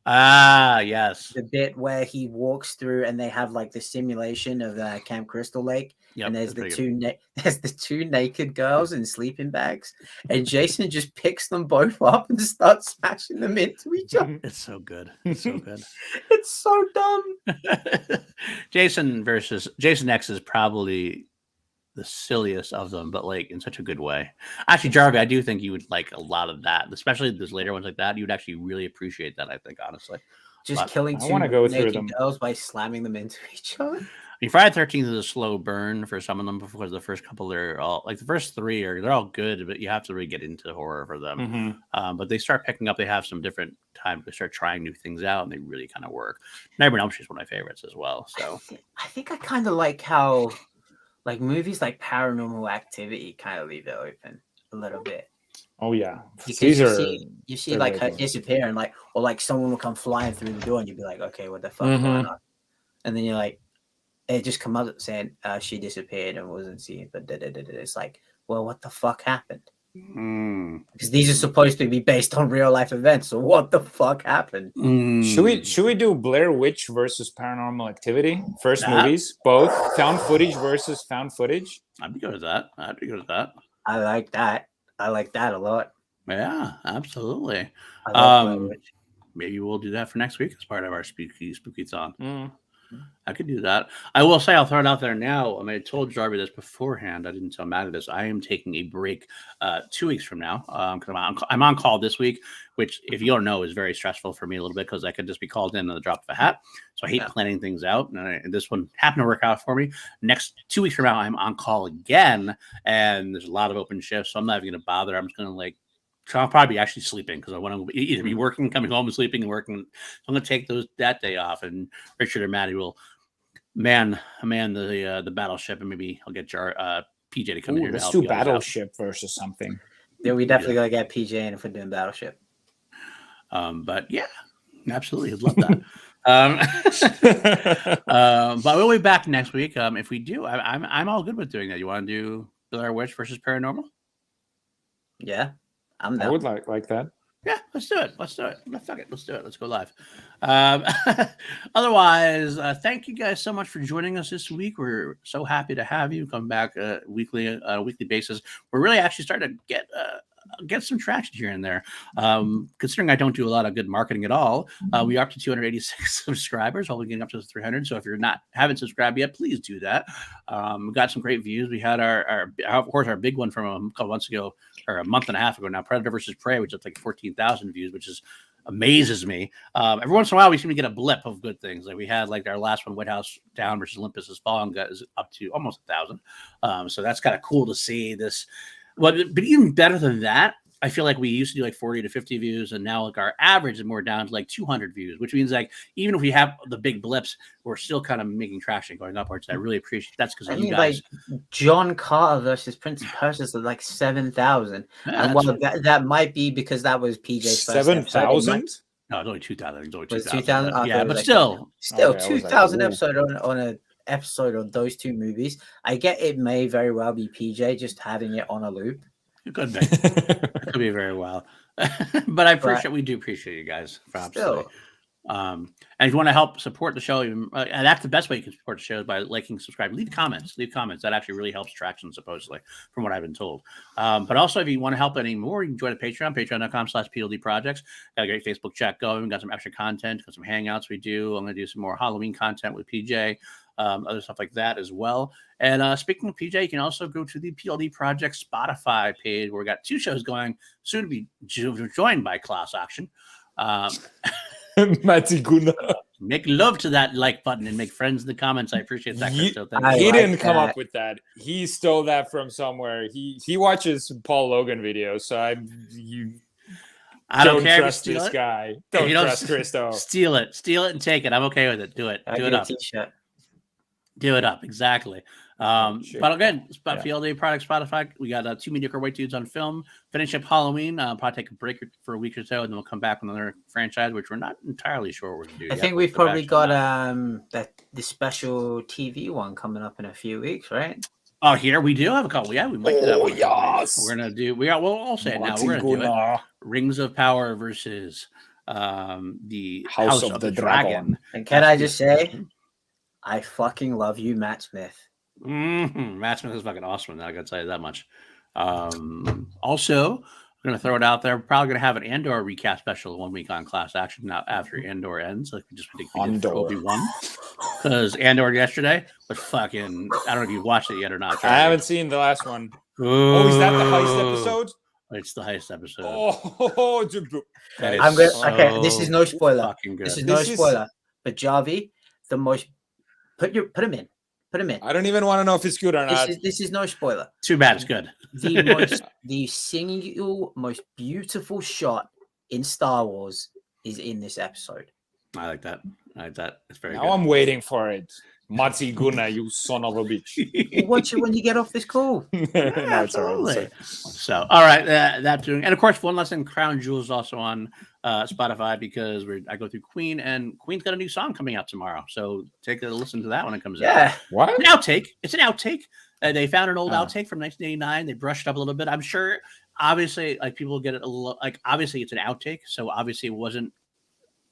Yes. The bit where he walks through and they have like the simulation of Camp Crystal Lake, and there's the two naked girls in sleeping bags, and Jason just picks them both up and starts smashing them into each other. It's so good. It's so good. It's so dumb. Jason X is probably the silliest of them, but like in such a good way. Actually, Jarvi, I do think you would like a lot of that, especially those later ones like that. You would actually really appreciate that, I think, honestly. Just killing two naked girls by slamming them into each other. I mean, Friday the 13th is a slow burn for some of them because the first couple they're all like the first three they're all good, but you have to really get into horror for them. But they start picking up. They have some different time to start trying new things out, and they really kind of work. Nightmare on Elm Street is one of my favorites as well. So I think I kind of like how like movies like Paranormal Activity kind of leave it open a little bit. Oh yeah, because you see like her disappear and or like someone will come flying through the door and you'd be like, okay, what the fuck is going on? And then you're like, it just come up saying she disappeared and wasn't seen, but it's like, well, what the fuck happened? Because these are supposed to be based on real life events, so what the fuck happened? Should we do Blair Witch versus Paranormal Activity? First movies, both found footage versus found footage. I'd be good with that. I like that. I like that a lot. Yeah, absolutely. Maybe we'll do that for next week as part of our spooky song. I could do that. I will say, I'll throw it out there now. I mean, I told Jarvi this beforehand. I didn't tell Matty this. I am taking a break 2 weeks from now because I'm on call this week, which, if you don't know, is very stressful for me a little bit because I could just be called in on the drop of a hat. So I hate planning things out. And this one happened to work out for me. Next 2 weeks from now, I'm on call again, and there's a lot of open shifts. So I'm not even going to bother. I'm just going to so I'll probably be actually sleeping because I want to either be working, coming home and sleeping and working. So I'm going to take that day off, and Richard or Matty will man the battleship, and maybe I'll get PJ to come here to help. Let's do Battleship versus something. Yeah, we definitely gotta get PJ in if we're doing Battleship. But yeah, absolutely, I'd love that. But we'll be back next week. If we do, I'm all good with doing that. You want to do Blair Witch versus Paranormal? Yeah. I'm down. I would like that. Yeah, let's do it. Fuck it. Let's do it. Let's go live. Otherwise, thank you guys so much for joining us this week. We're so happy to have you come back weekly on a weekly basis. We're really actually starting to get some traction here and there. Considering I don't do a lot of good marketing at all, we are up to 286 subscribers, while we're getting up to 300. So if you're haven't subscribed yet, please do that. We got some great views. We had our big one from a couple months ago, or a month and a half ago now, Predator versus Prey, which is like 14,000 views, which amazes me. Every once in a while, we seem to get a blip of good things. Like we had our last one, White House Down versus Olympus Has Fallen, is up to almost 1,000. So that's kind of cool to see this. But even better than that, I feel like we used to do 40 to 50 views, and now our average is more down to 200 views, which means even if we have the big blips, we're still kind of making traction going upwards. I really appreciate that's because of you guys. John Carter versus Prince of Persia is 7,000, and that might be because that was PJ's 7,000. No, it's only 2,000. It's only 2,000. Yeah, but still 2,000 episode on a episode of those two movies. I get it may very well be PJ just having it on a loop. It could be. It could be very well. But we do appreciate you guys for absolutely. Still, And if you want to help support the show, and that's the best way you can support the show is by liking, subscribing, leave comments. That actually really helps traction, supposedly, from what I've been told. But also, if you want to help any more, you can join the patreon.com/PLD projects. Got a great Facebook chat going. Got some extra content. Got some hangouts we do. I'm going to do some more Halloween content with PJ. Other stuff like that as well. And speaking of PJ, you can also go to the PLD Project Spotify page where we got 2 shows going, soon to be joined by Class Action. Matty Guna. Make love to that like button and make friends in the comments. I appreciate that. He like didn't come that. up with that. He stole that from somewhere. He watches Paul Logan videos, so I don't care trust this guy. Don't trust Christo. Steal it and take it. I'm okay with it. Do it. Do it up. T-shirt. Do it up. Exactly. But again, PLD Product Spotify. We got 2 mediocre white dudes on film. Finish up Halloween. Probably take a break for a week or so, and then we'll come back with another franchise, which we're not entirely sure what we're going to do. I think we've probably got the special TV one coming up in a few weeks, right? Oh, here we do have a couple. Yeah, we might do that one. Yes. We're gonna do. We'll say it now. We're gonna do it. Rings of Power versus the House of the Dragon. And can I just say, I fucking love you, Matt Smith. Matt Smith is fucking awesome. I gotta tell you that much. Also, we're gonna throw it out there. We're probably gonna have an Andor recap special 1 week on Class Action now after Andor ends. Like we did for Obi-Wan, because Andor yesterday was fucking. I don't know if you watched it yet or not. I haven't seen the last one. Ooh. Oh, is that the heist episode? It's the heist episode. I'm good. Okay, this is no spoiler. This is no This is- spoiler. But Jarvi, the most put him in. Put him in. I don't even want to know if it's good or not. This is no spoiler. Too bad. It's good. The single most beautiful shot in Star Wars is in this episode. I like that. It's very Now good. I'm waiting for it. Matty Guna, you son of a bitch. We'll watch it when you get off this call. No, it's all right, Absolutely. So, all right, that's doing. And of course, one last thing, Crown Jewel is also on Spotify because I go through Queen, and Queen's got a new song coming out tomorrow. So take a listen to that when it comes out. Yeah. What? An outtake. It's an outtake. They found an old outtake from 1989. They brushed it up a little bit. I'm sure, obviously, like people get it a little. Like obviously, it's an outtake, so obviously it wasn't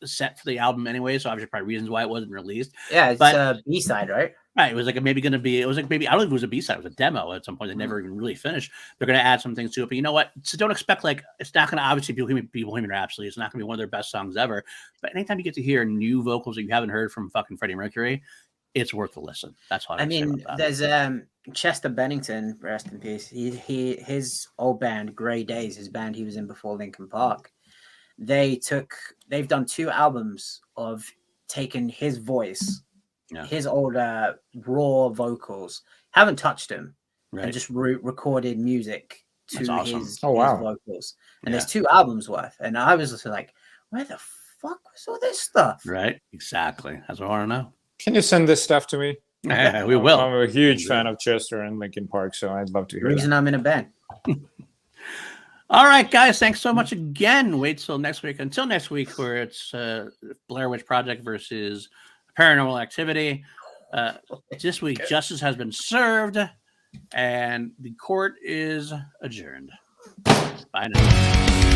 set for the album anyway. So obviously, probably reasons why it wasn't released. Yeah, it's a B-side, right? Right, it was like maybe going to be. It was like maybe I don't know if it was a B-side. It was a demo at some point. They never even really finished. They're going to add some things to it, but you know what? So don't expect like it's not going to obviously be Bohemian Rhapsody. It's not going to be one of their best songs ever. But anytime you get to hear new vocals that you haven't heard from fucking Freddie Mercury, it's worth a listen. That's all I mean, there's Chester Bennington, rest in peace. His old band, Grey Days, his band he was in before Linkin Park. They've done 2 albums of taking his voice, his old raw vocals, haven't touched him, and just recorded music to his vocals. And there's 2 albums worth. And I was just like, where the fuck was all this stuff? Right, exactly. That's what I want to know. Can you send this stuff to me? Yeah, we will. I'm a huge fan of Chester and Linkin Park, so I'd love to hear Reason that. I'm in a band. All right, guys. Thanks so much again. Wait till next week. Until next week, where it's Blair Witch Project versus Paranormal Activity. This week, justice has been served, and the court is adjourned. Bye now.